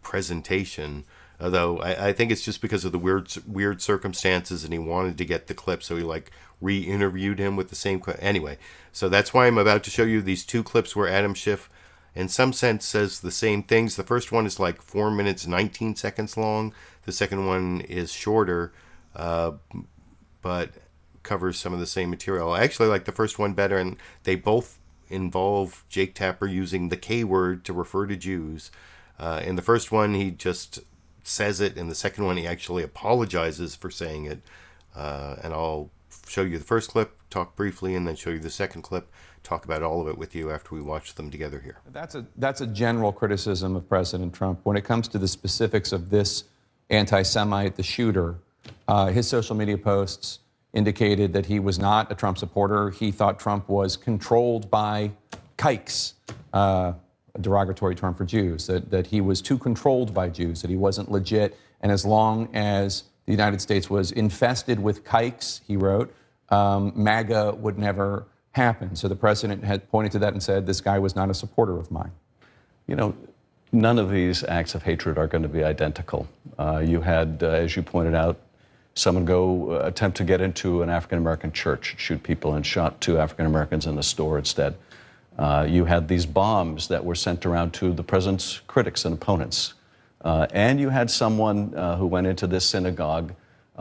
presentation. Although I think it's just because of the weird circumstances, and he wanted to get the clip, so he like re-interviewed him with the same question. Anyway, so that's why I'm about to show you these two clips where Adam Schiff, in some sense, says the same things. The first one is like 4 minutes 19 seconds long. The second one is shorter, but covers some of the same material. I actually like the first one better, and they both involve Jake Tapper using the K word to refer to Jews. In the first one, he just says it. In the second one, he actually apologizes for saying it. And I'll show you the first clip, talk briefly, and then show you the second clip, talk about all of it with you after we watch them together here. That's a general criticism of President Trump. When it comes to the specifics of this anti-Semite, the shooter, his social media posts indicated that he was not a Trump supporter. He thought Trump was controlled by kikes, a derogatory term for Jews, that he was too controlled by Jews, that he wasn't legit. And as long as the United States was infested with kikes, he wrote, MAGA would never happen. So the president had pointed to that and said, this guy was not a supporter of mine. You know, none of these acts of hatred are going to be identical. You had, as you pointed out, someone go attempt to get into an African-American church, shoot people, and shot 2 African-Americans in the store instead. You had these bombs that were sent around to the president's critics and opponents. And you had someone who went into this synagogue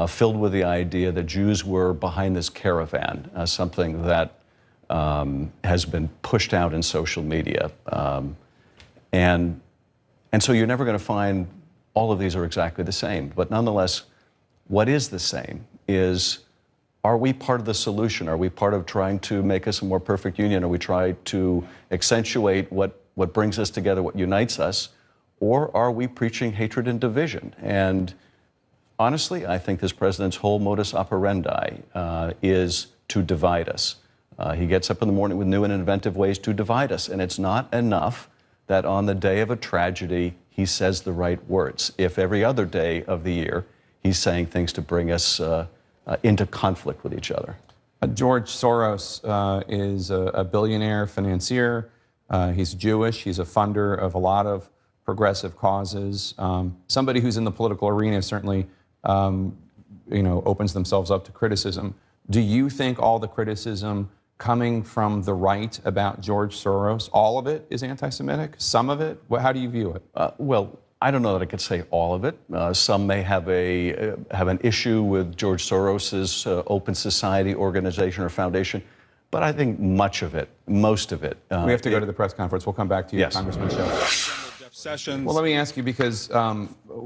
filled with the idea that Jews were behind this caravan, something that has been pushed out in social media. And so you're never going to find all of these are exactly the same. But nonetheless, what is the same is, are we part of the solution? Are we part of trying to make us a more perfect union? Are we trying to accentuate what brings us together, what unites us? Or are we preaching hatred and division? And honestly, I think this president's whole modus operandi is to divide us. He gets up in the morning with new and inventive ways to divide us. And it's not enough that on the day of a tragedy, he says the right words. If every other day of the year, he's saying things to bring us into conflict with each other. George Soros is a billionaire financier. He's Jewish. He's a funder of a lot of progressive causes. Somebody who's in the political arena certainly, opens themselves up to criticism. Do you think all the criticism coming from the right about George Soros, all of it is anti-Semitic? Some of it? How do you view it? Well, I don't know that I could say all of it. Some may have an issue with George Soros's Open Society organization or foundation, but I think most of it. We have to go to the press conference. We'll come back to you, yes. Congressman Schiff. Well, let me ask you, because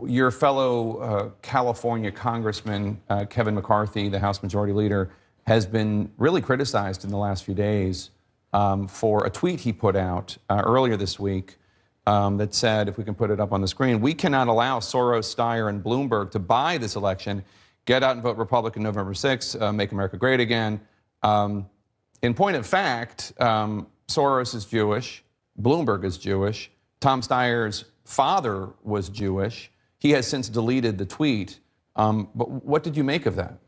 your fellow California Congressman Kevin McCarthy, the House Majority Leader, has been really criticized in the last few days for a tweet he put out earlier this week that said, if we can put it up on the screen, we cannot allow Soros, Steyer, and Bloomberg to buy this election. Get out and vote Republican November 6th, make America great again. In point of fact, Soros is Jewish, Bloomberg is Jewish, Tom Steyer's father was Jewish. He has since deleted the tweet. But what did you make of that?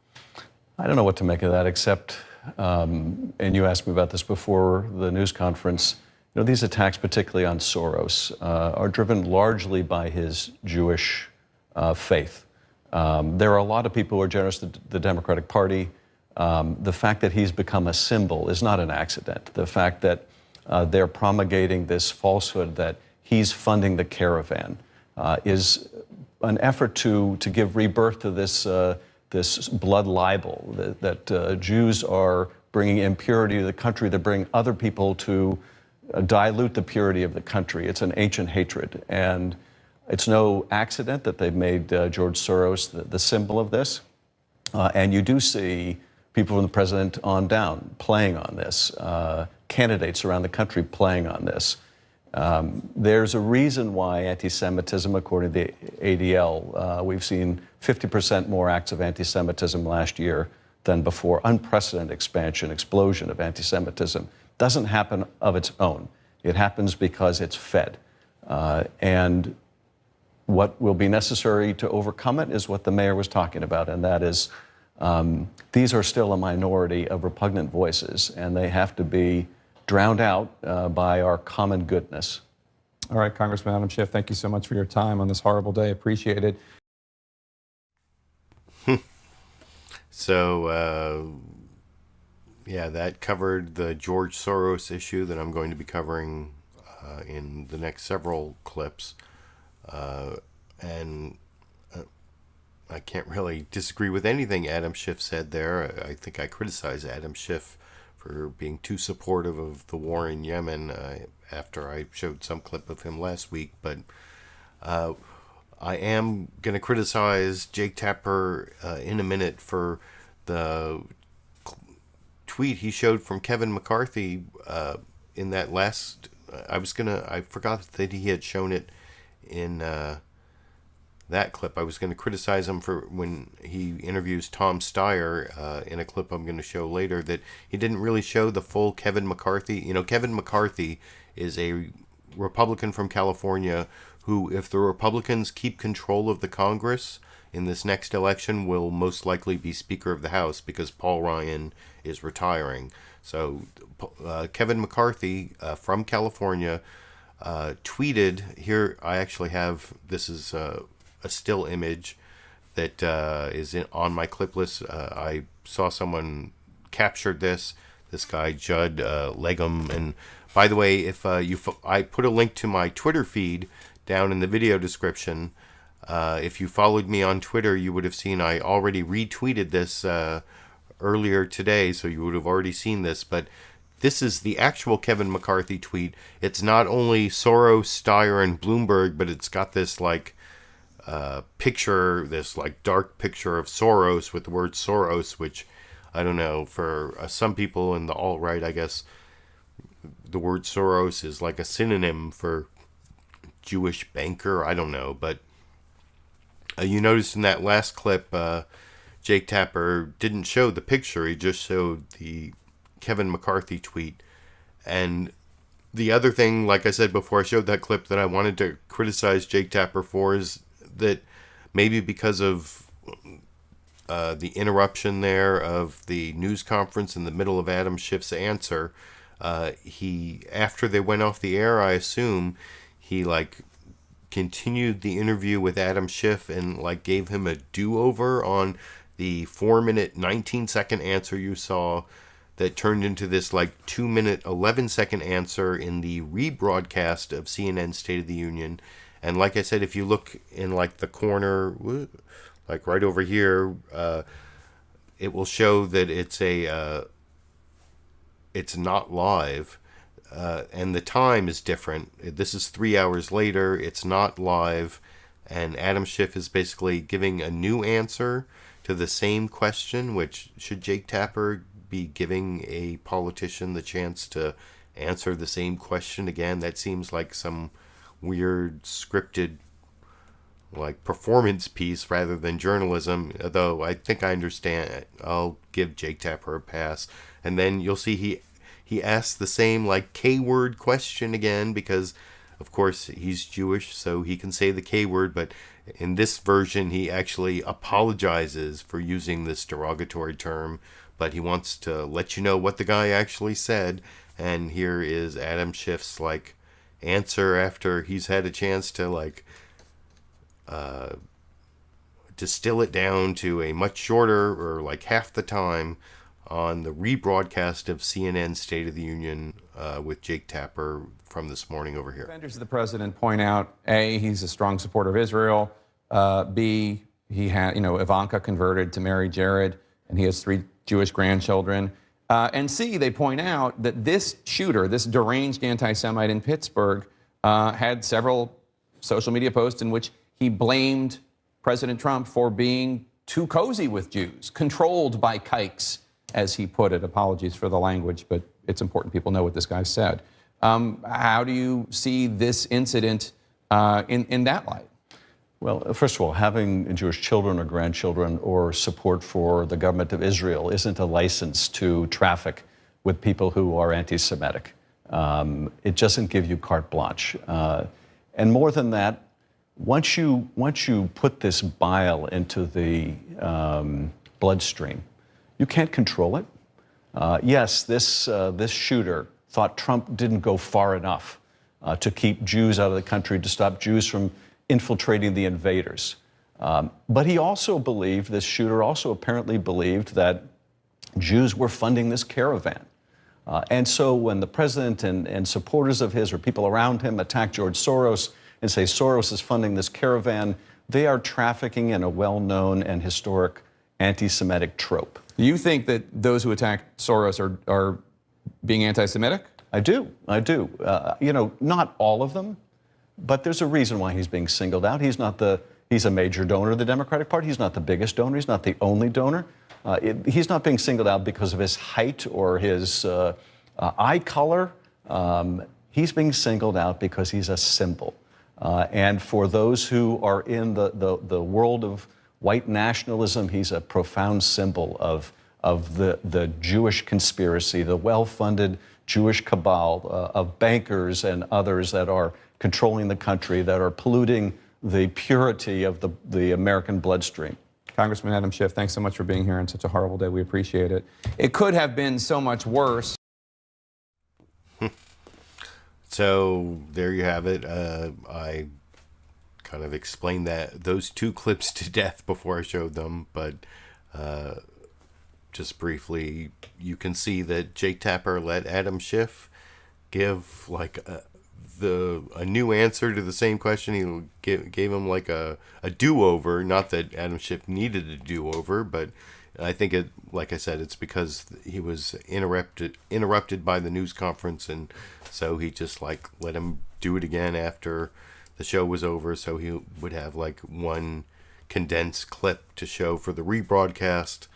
I don't know what to make of that, except, and you asked me about this before the news conference, these attacks, particularly on Soros, are driven largely by his Jewish faith. There are a lot of people who are generous to the Democratic Party. The fact that he's become a symbol is not an accident. The fact that they're promulgating this falsehood that he's funding the caravan is an effort to give rebirth to this blood libel, that Jews are bringing impurity to the country, to bring other people to dilute the purity of the country. It's an ancient hatred. And it's no accident that they've made George Soros the symbol of this. And you do see people from the president on down playing on this, candidates around the country playing on this. There's a reason why anti-Semitism, according to the ADL, we've seen 50% more acts of anti-Semitism last year than before. Unprecedented expansion, explosion of anti-Semitism. Doesn't happen of its own. It happens because it's fed. And what will be necessary to overcome it is what the mayor was talking about, and that is these are still a minority of repugnant voices, and they have to be drowned out by our common goodness. All right, Congressman Adam Schiff, thank you so much for your time on this horrible day. Appreciate it. So, yeah, that covered the George Soros issue that I'm going to be covering in the next several clips. And I can't really disagree with anything Adam Schiff said there. I think I criticize Adam Schiff for being too supportive of the war in Yemen after I showed some clip of him last week. But I am going to criticize Jake Tapper in a minute for the tweet he showed from Kevin McCarthy in that last... I forgot that he had shown it in that clip. I was going to criticize him for when he interviews Tom Steyer in a clip I'm going to show later, that he didn't really show the full Kevin McCarthy. Kevin McCarthy is a Republican from California who, if the Republicans keep control of the Congress in this next election, will most likely be Speaker of the House because Paul Ryan is retiring. So Kevin McCarthy from California tweeted, here I actually have, this is a still image that is on my clip list. I saw someone captured this guy Judd Legum. And by the way, if I put a link to my Twitter feed down in the video description. If you followed me on Twitter, you would have seen I already retweeted this earlier today, so you would have already seen this. But this is the actual Kevin McCarthy tweet. It's not only Soros, Steyer, and Bloomberg, but it's got this picture, this dark picture of Soros with the word Soros, which I don't know, for some people in the alt-right, I guess the word Soros is like a synonym for Jewish banker. I don't know, but you noticed in that last clip, Jake Tapper didn't show the picture. He just showed the Kevin McCarthy tweet. And the other thing, like I said before I showed that clip, that I wanted to criticize Jake Tapper for is that maybe because of the interruption there of the news conference in the middle of Adam Schiff's answer, after they went off the air, I assume, he continued the interview with Adam Schiff and gave him a do-over on the 4-minute 19-second answer you saw that turned into this 2-minute 11-second answer in the rebroadcast of CNN State of the Union. And like I said, if you look in the corner, right over here, it will show that it's not live. And the time is different. This is 3 hours later. It's not live. And Adam Schiff is basically giving a new answer to the same question, which should Jake Tapper be giving a politician the chance to answer the same question again? That seems like some weird scripted performance piece rather than journalism, though I think I understand it. I'll give Jake Tapper a pass. And then you'll see he asked the same K-word question again because, of course, he's Jewish, so he can say the K-word, but In this version, he actually apologizes for using this derogatory term, but he wants to let you know what the guy actually said. And here is Adam Schiff's answer after he's had a chance to distill it down to a much shorter, or half the time, on the rebroadcast of CNN's State of the Union with Jake Tapper from this morning over here. Defenders of the president point out, A, he's a strong supporter of Israel. B, he had, Ivanka converted to marry Jared, and he has 3 Jewish grandchildren. And C, they point out that this shooter, this deranged anti-Semite in Pittsburgh, had several social media posts in which he blamed President Trump for being too cozy with Jews, controlled by kikes, as he put it. Apologies for the language, but it's important people know what this guy said. How do you see this incident in that light? Well, first of all, having Jewish children or grandchildren or support for the government of Israel isn't a license to traffic with people who are anti-Semitic. It doesn't give you carte blanche. And more than that, once you put this bile into the bloodstream, you can't control it. Yes, this shooter thought Trump didn't go far enough to keep Jews out of the country, to stop Jews from infiltrating the invaders. But he also believed, this shooter also apparently believed, that Jews were funding this caravan. And so when the president and supporters of his or people around him attack George Soros and say Soros is funding this caravan, they are trafficking in a well-known and historic anti-Semitic trope. Do you think that those who attack Soros are being anti-Semitic? I do. Not all of them, but there's a reason why he's being singled out. He's a major donor of the Democratic Party. He's not the biggest donor. He's not the only donor. He's not being singled out because of his height or his eye color. He's being singled out because he's a symbol. And for those who are in the world of white nationalism, he's a profound symbol of the Jewish conspiracy, the well-funded Jewish cabal of bankers and others that are controlling the country, that are polluting the purity of the American bloodstream. Congressman Adam Schiff, thanks so much for being here on such a horrible day. We appreciate it. It could have been so much worse. So there you have it. I kind of explained those 2 clips to death before I showed them, but just briefly, you can see that Jake Tapper let Adam Schiff give a new answer to the same question. He gave him a do-over. Not that Adam Schiff needed a do-over, but I think like I said, it's because he was interrupted by the news conference, and so he just let him do it again after the show was over, so he would have one condensed clip to show for the rebroadcast.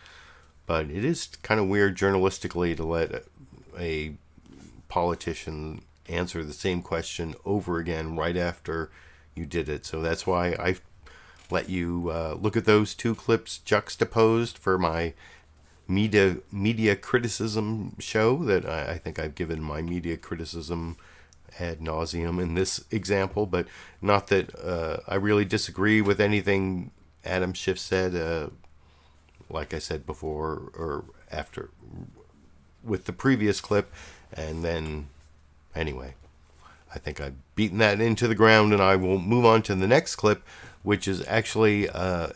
But it is kind of weird journalistically to let a politician answer the same question over again right after you did it. So that's why I let you look at those 2 clips juxtaposed for my media criticism show that I think I've given my media criticism ad nauseum in this example, but not that I really disagree with anything Adam Schiff said, like I said before or after with the previous clip. And then anyway, I think I've beaten that into the ground, and I will move on to the next clip, which is actually an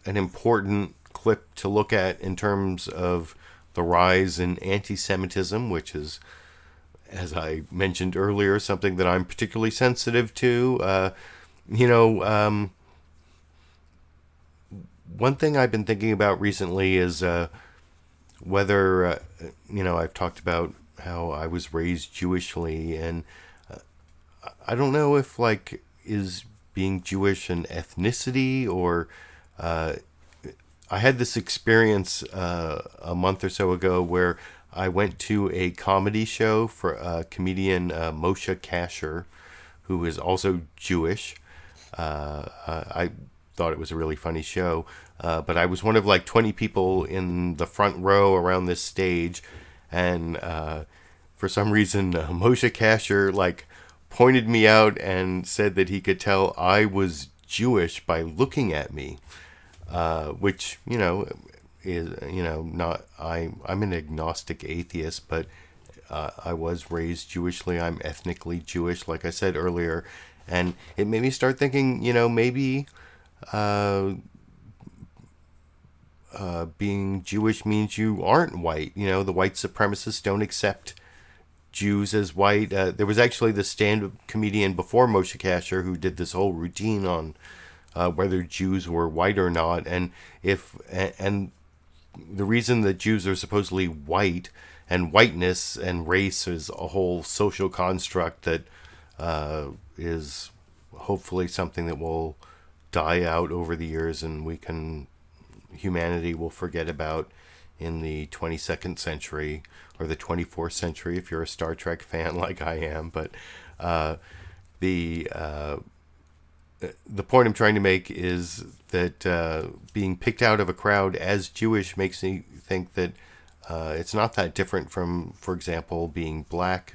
important clip to look at in terms of the rise in anti-Semitism, which is, as I mentioned earlier, something that I'm particularly sensitive to. One thing I've been thinking about recently is whether, I've talked about how I was raised Jewishly, and I don't know if, is being Jewish an ethnicity, or I had this experience a month or so ago where I went to a comedy show for comedian Moshe Kasher, who is also Jewish. I thought it was a really funny show, but I was one of 20 people in the front row around this stage, and for some reason Moshe Kasher pointed me out and said that he could tell I was Jewish by looking at me, which, is, not, I'm an agnostic atheist, but I was raised Jewishly. I'm ethnically Jewish, like I said earlier. And it made me start thinking, maybe being Jewish means you aren't white. The white supremacists don't accept Jews as white. There was actually the stand-up comedian before Moshe Kasher who did this whole routine on whether Jews were white or not. And the reason that Jews are supposedly white, and whiteness and race is a whole social construct that is hopefully something that will die out over the years, and humanity will forget about in the 22nd century or the 24th century if you're a Star Trek fan like I am. But the point I'm trying to make is that being picked out of a crowd as Jewish makes me think that it's not that different from, for example, being black.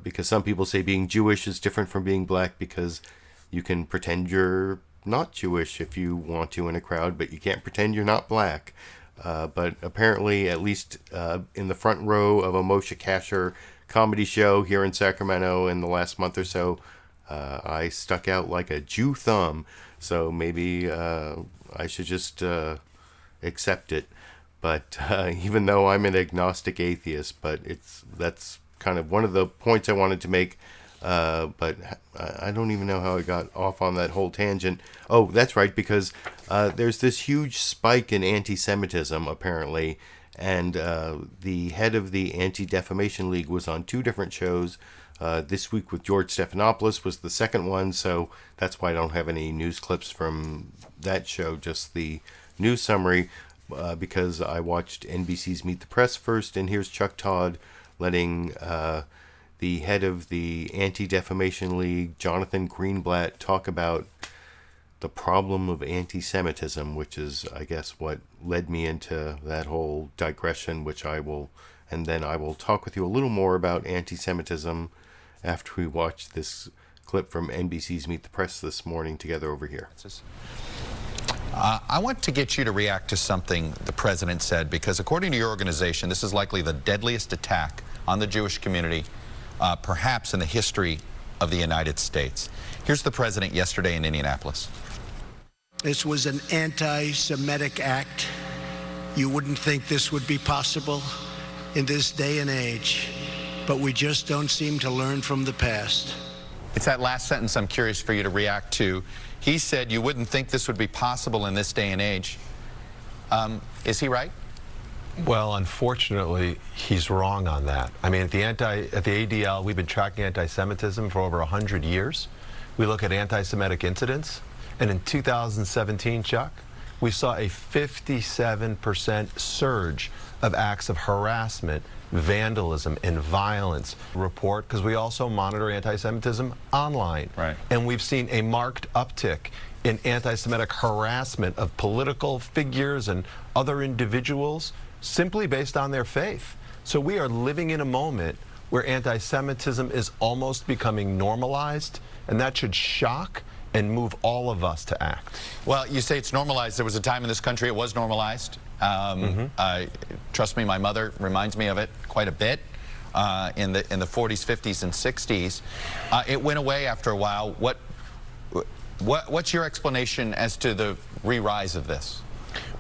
Because some people say being Jewish is different from being black because you can pretend you're not Jewish if you want to in a crowd, but you can't pretend you're not black. But apparently, at least in the front row of a Moshe Kasher comedy show here in Sacramento in the last month or so, I stuck out like a Jew thumb. So maybe I should just accept it. But even though I'm an agnostic atheist, but that's kind of one of the points I wanted to make. But I don't even know how I got off on that whole tangent. Oh, that's right, because there's this huge spike in anti-Semitism, apparently. And the head of the Anti-Defamation League was on 2 different shows. This week with George Stephanopoulos was the second one, so that's why I don't have any news clips from that show, just the news summary, because I watched NBC's Meet the Press first, and here's Chuck Todd letting the head of the Anti-Defamation League, Jonathan Greenblatt, talk about the problem of anti-Semitism, which is, I guess, what led me into that whole digression, and then I will talk with you a little more about anti-Semitism after we watch this clip from NBC's Meet the Press this morning together over here. I want to get you to react to something the president said, because according to your organization, this is likely the deadliest attack on the Jewish community, perhaps in the history of the United States. Here's the president yesterday in Indianapolis. This was an anti-Semitic act. You wouldn't think this would be possible in this day and age, but we just don't seem to learn from the past. It's that last sentence I'm curious for you to react to. He said you wouldn't think this would be possible in this day and age. Is he right? Well, unfortunately, he's wrong on that. I mean, at the ADL, we've been tracking anti-Semitism for over 100 years. We look at anti-Semitic incidents, and in 2017, Chuck, we saw a 57% surge of acts of harassment, vandalism, and violence report, because we also monitor anti-Semitism online. Right. And we've seen a marked uptick in anti-Semitic harassment of political figures and other individuals simply based on their faith. So we are living in a moment where anti-Semitism is almost becoming normalized, and that should shock and move all of us to act. Well, you say it's normalized. There was a time in this country it was normalized. Trust me, my mother reminds me of it quite a bit in the 40s, 50s, and 60s. It went away after a while. What's your explanation as to the re-rise of this?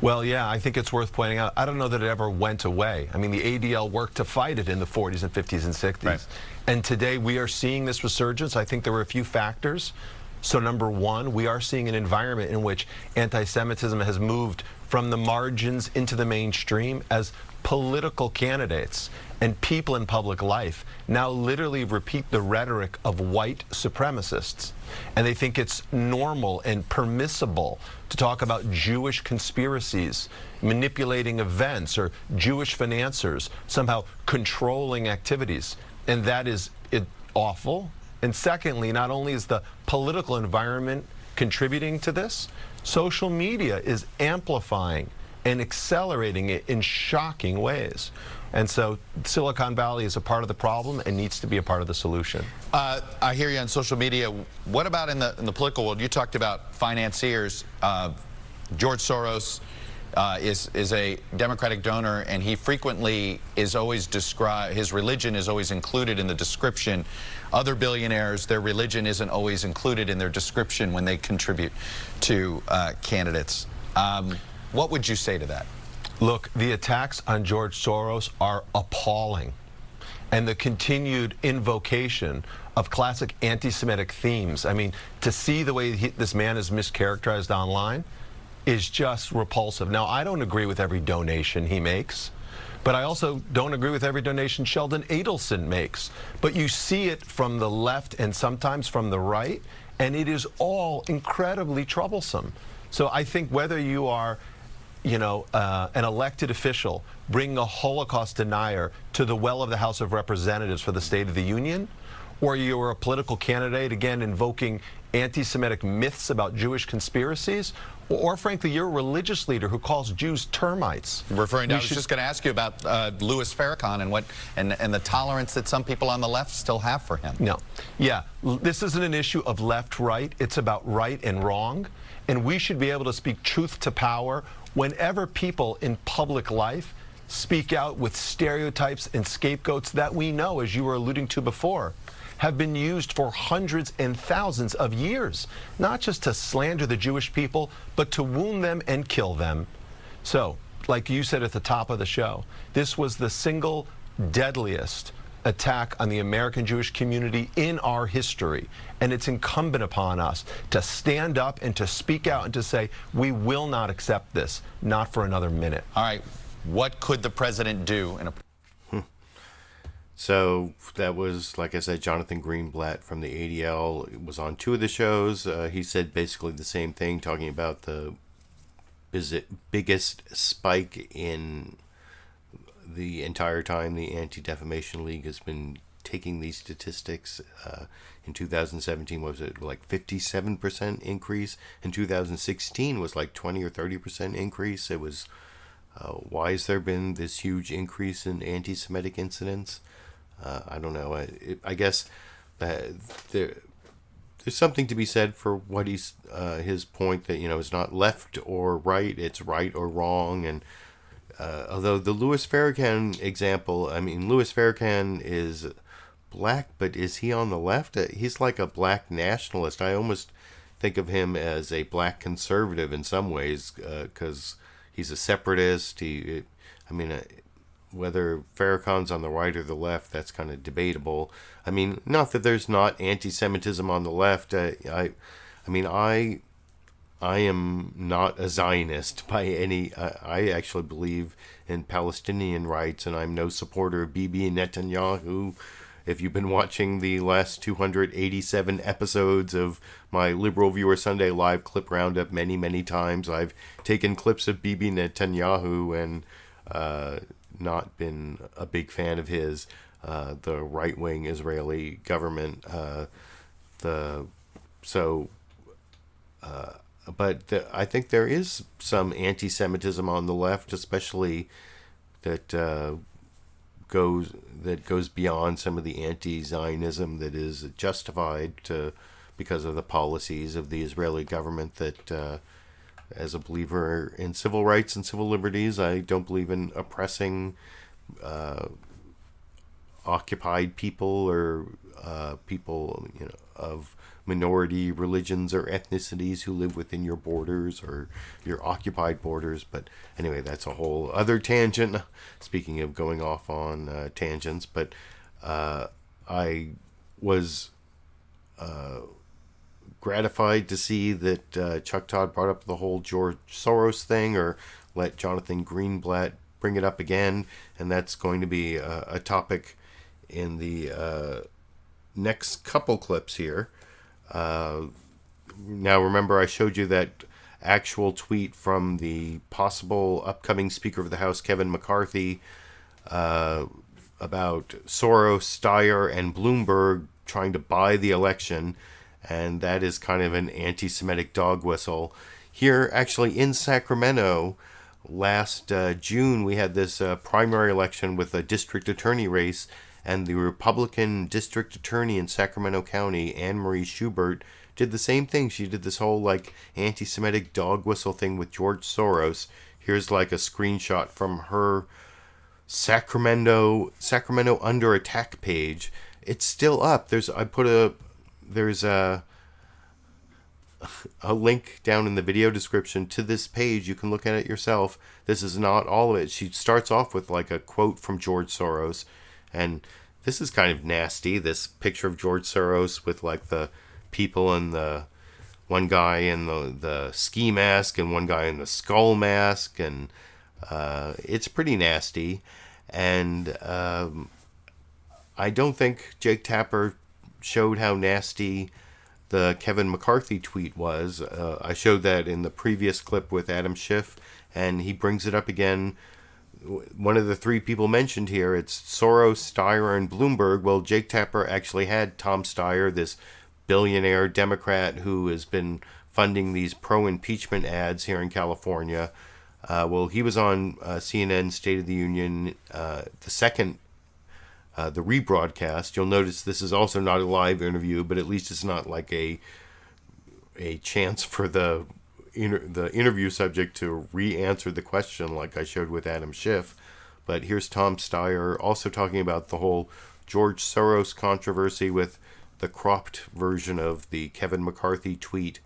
Well, yeah, I think it's worth pointing out. I don't know that it ever went away. I mean, the ADL worked to fight it in the 40s and 50s and 60s. Right. And today we are seeing this resurgence. I think there were a few factors. So number one, we are seeing an environment in which anti-Semitism has moved from the margins into the mainstream as political candidates and people in public life now literally repeat the rhetoric of white supremacists. And they think it's normal and permissible to talk about Jewish conspiracies, manipulating events, or Jewish financiers somehow controlling activities. And that is awful. And secondly, not only is the political environment contributing to this, social media is amplifying and accelerating it in shocking ways. And so Silicon Valley is a part of the problem and needs to be a part of the solution. I hear you on social media. What about in the political world? You talked about financiers. George Soros is a Democratic donor, and he frequently is always described, his religion is always included in the description. Other billionaires, their religion isn't always included in their description when they contribute to candidates. What would you say to that? Look, the attacks on George Soros are appalling. And the continued invocation of classic anti-Semitic themes. I mean, to see the way this man is mischaracterized online is just repulsive. Now, I don't agree with every donation he makes, but I also don't agree with every donation Sheldon Adelson makes. But you see it from the left and sometimes from the right, and it is all incredibly troublesome. So I think whether you are, an elected official bringing a Holocaust denier to the well of the House of Representatives for the State of the Union, or you are a political candidate, again, invoking anti-Semitic myths about Jewish conspiracies, or frankly, you're a religious leader who calls Jews termites. I was just going to ask you about Louis Farrakhan and the tolerance that some people on the left still have for him. No. Yeah, this isn't an issue of left-right. It's about right and wrong. And we should be able to speak truth to power whenever people in public life speak out with stereotypes and scapegoats that we know, as you were alluding to before, have been used for hundreds and thousands of years, not just to slander the Jewish people, but to wound them and kill them. So, like you said at the top of the show, this was the single deadliest attack on the American Jewish community in our history. And it's incumbent upon us to stand up and to speak out and to say, we will not accept this, not for another minute. All right, what could the president do in a... So that was, like I said, Jonathan Greenblatt from the ADL. It was on two of the shows. He said basically the same thing, talking about the biggest spike in the entire time the Anti-Defamation League has been taking these statistics. In 2017, was it like 57% increase? In 2016 was like 20 or 30% increase. It was, why has there been this huge increase in anti-Semitic incidents? I don't know. I guess that there's something to be said for what his point that, it's not left or right, it's right or wrong. And although the Louis Farrakhan example, Louis Farrakhan is black, but is he on the left? He's like a black nationalist. I almost think of him as a black conservative in some ways, because he's a separatist. Whether Farrakhan's on the right or the left, that's kind of debatable. Not that there's not anti-Semitism on the left. I am not a Zionist by any... I actually believe in Palestinian rights, and I'm no supporter of Bibi Netanyahu. If you've been watching the last 287 episodes of my LiberalViewer Sunday Live clip roundup many, many times, I've taken clips of Bibi Netanyahu and not been a big fan of his. The right-wing Israeli government. I think there is some anti-Semitism on the left, especially that goes beyond some of the anti-Zionism that is justified because of the policies of the Israeli government. That, as a believer in civil rights and civil liberties, I don't believe in oppressing occupied people or people of minority religions or ethnicities who live within your borders or your occupied borders. But anyway, that's a whole other tangent, speaking of going off on tangents. But I was gratified to see that Chuck Todd brought up the whole George Soros thing, or let Jonathan Greenblatt bring it up again, and that's going to be a topic in the next couple clips here. Now, remember, I showed you that actual tweet from the possible upcoming Speaker of the House, Kevin McCarthy, about Soros, Steyer, and Bloomberg trying to buy the election, and that is kind of an anti-Semitic dog whistle. Here, actually, in Sacramento, last June, we had this primary election with a district attorney race, and the Republican district attorney in Sacramento County, Anne Marie Schubert, did the same thing. She did this whole like anti-Semitic dog whistle thing with George Soros. Here's like a screenshot from her Sacramento under attack page. It's still up. There's a link down in the video description to this page. You can look at it yourself. This is not all of it. She starts off with like a quote from George Soros, and this is kind of nasty. This picture of George Soros with like the people and the one guy in the ski mask and one guy in the skull mask, and it's pretty nasty. And I don't think Jake Tapper showed how nasty the Kevin McCarthy tweet was. I showed that in the previous clip with Adam Schiff, and he brings it up again. One of the three people mentioned here, it's Soros, Steyer, and Bloomberg. Well, Jake Tapper actually had Tom Steyer, this billionaire Democrat who has been funding these pro-impeachment ads here in California. Well, he was on CNN State of the Union, the rebroadcast. You'll notice this is also not a live interview, but at least it's not like a chance for the interview subject to re-answer the question like I showed with Adam Schiff. But here's Tom Steyer also talking about the whole George Soros controversy with the cropped version of the Kevin McCarthy tweet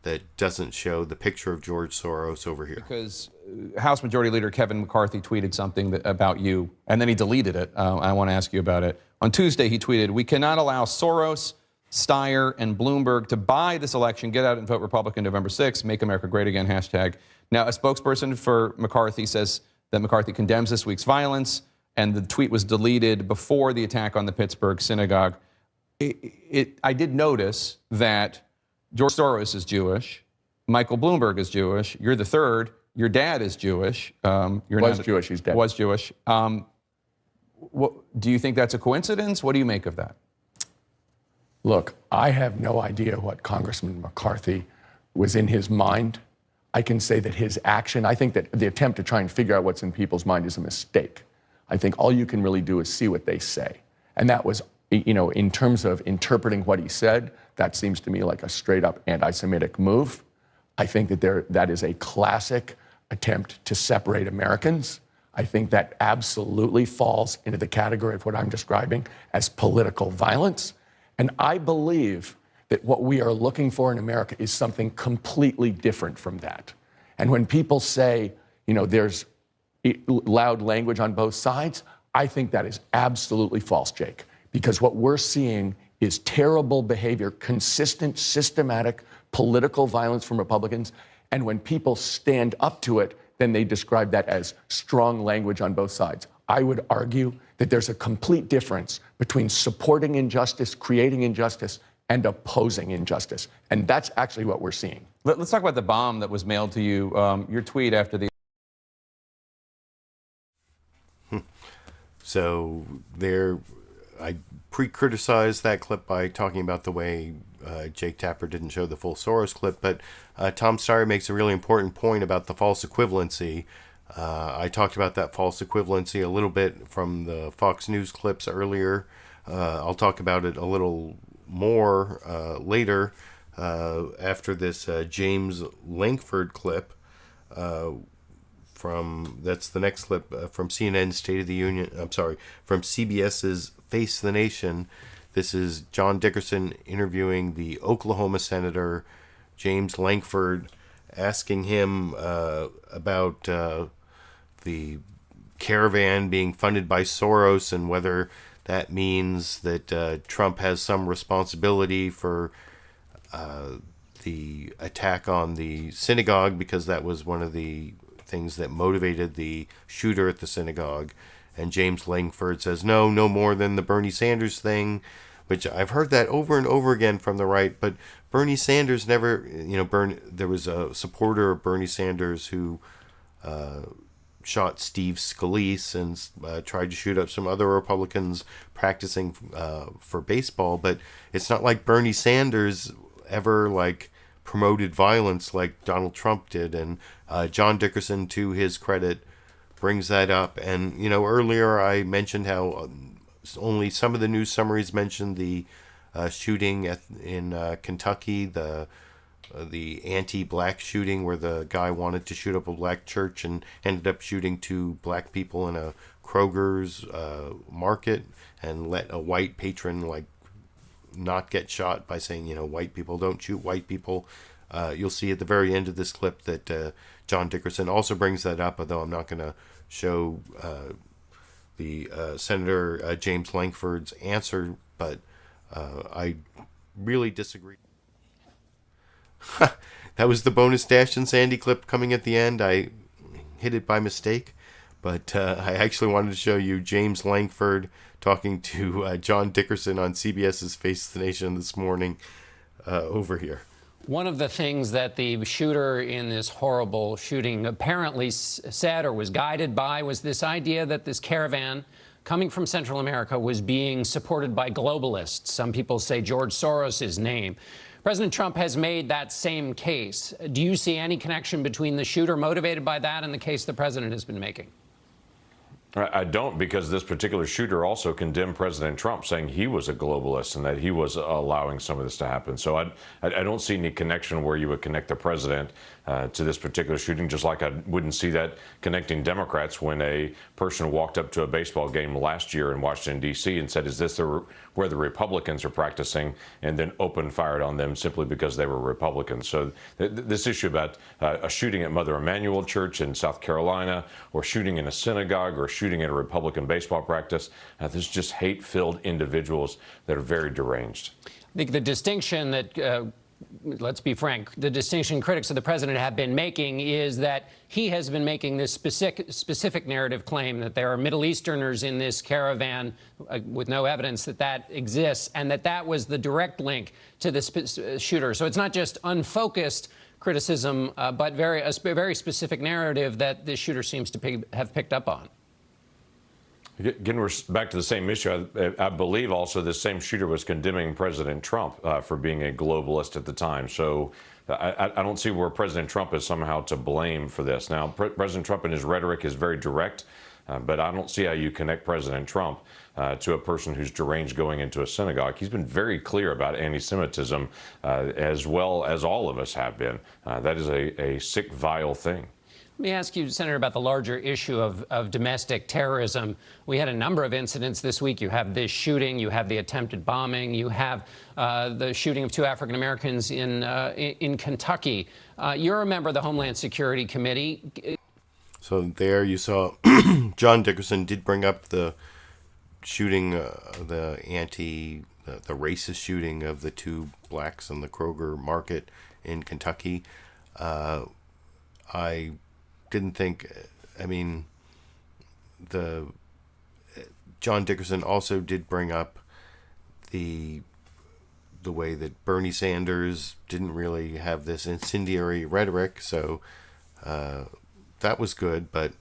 that doesn't show the picture of George Soros over here. Because House Majority Leader Kevin McCarthy tweeted something about you, and then he deleted it. I want to ask you about it. On Tuesday, he tweeted, "We cannot allow Soros, Steyer, and Bloomberg to buy this election. Get out and vote Republican November 6th. Make America Great Again, hashtag." Now, a spokesperson for McCarthy says that McCarthy condemns this week's violence, and the tweet was deleted before the attack on the Pittsburgh synagogue. I did notice that George Soros is Jewish, Michael Bloomberg is Jewish, you're the third, your dad is Jewish. Jewish, he's dead. Was Jewish. Do you think that's a coincidence? What do you make of that? Look, I have no idea what Congressman McCarthy was in his mind. I can say that his action, I think that the attempt to try and figure out what's in people's mind is a mistake. I think all you can really do is see what they say. And that was, in terms of interpreting what he said, that seems to me like a straight up anti-Semitic move. I think that that is a classic attempt to separate Americans. I think that absolutely falls into the category of what I'm describing as political violence. And I believe that what we are looking for in America is something completely different from that. And when people say, there's loud language on both sides, I think that is absolutely false, Jake. Because what we're seeing is terrible behavior, consistent, systematic political violence from Republicans. And when people stand up to it, then they describe that as strong language on both sides. I would argue that there's a complete difference between supporting injustice, creating injustice, and opposing injustice. And that's actually what we're seeing. Let's talk about the bomb that was mailed to you. Your tweet after the... So I pre-criticized that clip by talking about the way Jake Tapper didn't show the full Soros clip, but Tom Steyer makes a really important point about the false equivalency. I talked about that false equivalency a little bit from the Fox News clips earlier. I'll talk about it a little more later after this James Lankford clip. That's the next clip from CNN State of the Union. From CBS's Face the Nation. This is John Dickerson interviewing the Oklahoma Senator James Lankford, asking him about the caravan being funded by Soros and whether that means that Trump has some responsibility for the attack on the synagogue, because that was one of the things that motivated the shooter at the synagogue. And James Lankford says, no more than the Bernie Sanders thing, which I've heard that over and over again from the right. But Bernie Sanders never, there was a supporter of Bernie Sanders who shot Steve Scalise and tried to shoot up some other Republicans practicing for baseball. But it's not like Bernie Sanders ever promoted violence like Donald Trump did. And John Dickerson, to his credit, brings that up. And, earlier I mentioned how only some of the news summaries mentioned the shooting in Kentucky, the anti-black shooting where the guy wanted to shoot up a black church and ended up shooting 2 black people in a Kroger's market and let a white patron not get shot by saying, white people don't shoot white people. You'll see at the very end of this clip that John Dickerson also brings that up, although I'm not going to show the Senator James Lankford's answer, but I really disagree. That was the bonus Dash and Sandy clip coming at the end. I hit it by mistake, but I actually wanted to show you James Lankford talking to John Dickerson on CBS's Face the Nation this morning over here. One of the things that the shooter in this horrible shooting apparently said or was guided by was this idea that this caravan coming from Central America was being supported by globalists. Some people say George Soros' name. President Trump has made that same case. Do you see any connection between the shooter motivated by that and the case the president has been making? I don't, because this particular shooter also condemned President Trump, saying he was a globalist and that he was allowing some of this to happen. So I don't see any connection where you would connect the president to this particular shooting, just like I wouldn't see that connecting Democrats when a person walked up to a baseball game last year in Washington, D.C. and said, is this where the Republicans are practicing, and then opened fired on them simply because they were Republicans. So this issue about a shooting at Mother Emanuel Church in South Carolina, or shooting in a synagogue, or shooting at a Republican baseball practice, there's just hate-filled individuals that are very deranged. I think the distinction that let's be frank, the distinction critics of the president have been making is that he has been making this specific narrative claim that there are Middle Easterners in this caravan with no evidence that that exists, and that was the direct link to the shooter. So it's not just unfocused criticism, but a very specific narrative that this shooter seems to have picked up on. Again, we're back to the same issue. I believe also this same shooter was condemning President Trump for being a globalist at the time. So I don't see where President Trump is somehow to blame for this. Now, President Trump in his rhetoric is very direct, but I don't see how you connect President Trump to a person who's deranged going into a synagogue. He's been very clear about anti-Semitism, as well as all of us have been. That is a sick, vile thing. Let me ask you, Senator, about the larger issue of domestic terrorism. We had a number of incidents this week. You have this shooting, you have the attempted bombing, you have the shooting of 2 African Americans in Kentucky. You're a member of the Homeland Security Committee. So there you saw John Dickerson did bring up the shooting, the racist shooting of the 2 blacks in the Kroger market in Kentucky. I didn't think, John Dickerson also did bring up the way that Bernie Sanders didn't really have this incendiary rhetoric, so that was good, but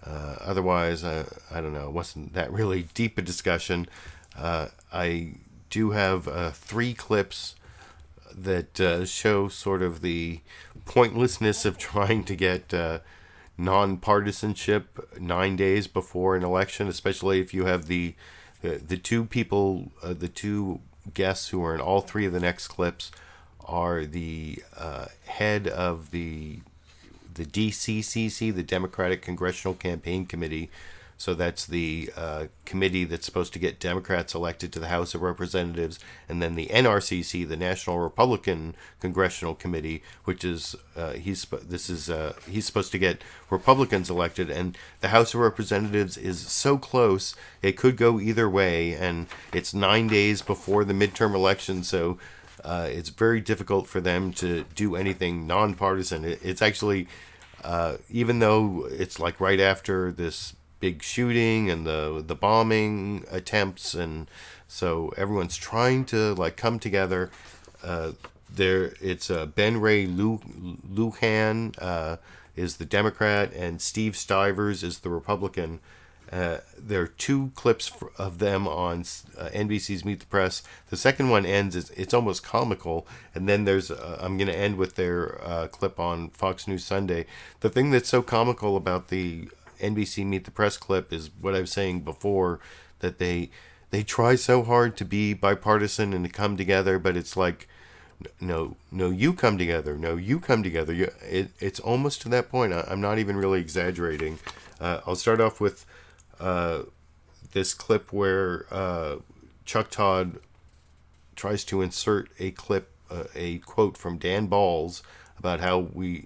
otherwise, I don't know, it wasn't that really deep a discussion. I do have 3 clips that show sort of the pointlessness of trying to get non-partisanship 9 days before an election, especially if you have the 2 people, the 2 guests who are in all 3 of the next clips are the head of the DCCC, the Democratic Congressional Campaign Committee. So that's the committee that's supposed to get Democrats elected to the House of Representatives, and then the NRCC, the National Republican Congressional Committee, which is he's supposed to get Republicans elected, and the House of Representatives is so close it could go either way, and it's 9 days before the midterm election, so it's very difficult for them to do anything nonpartisan. It's actually even though it's like right after this big shooting and the bombing attempts, and so everyone's trying to come together. It's Ben Ray Lujan is the Democrat, and Steve Stivers is the Republican, there are 2 clips of them on NBC's Meet the Press. The second one ends, it's almost comical. And then there's, I'm going to end with their clip on Fox News Sunday. The thing that's so comical about the NBC Meet the Press clip is what I was saying before, that they try so hard to be bipartisan and to come together, but it's like, no, you come together. No, you come together. It's almost to that point. I'm not even really exaggerating. I'll start off with this clip where Chuck Todd tries to insert a clip, a quote from Dan Balls about how we,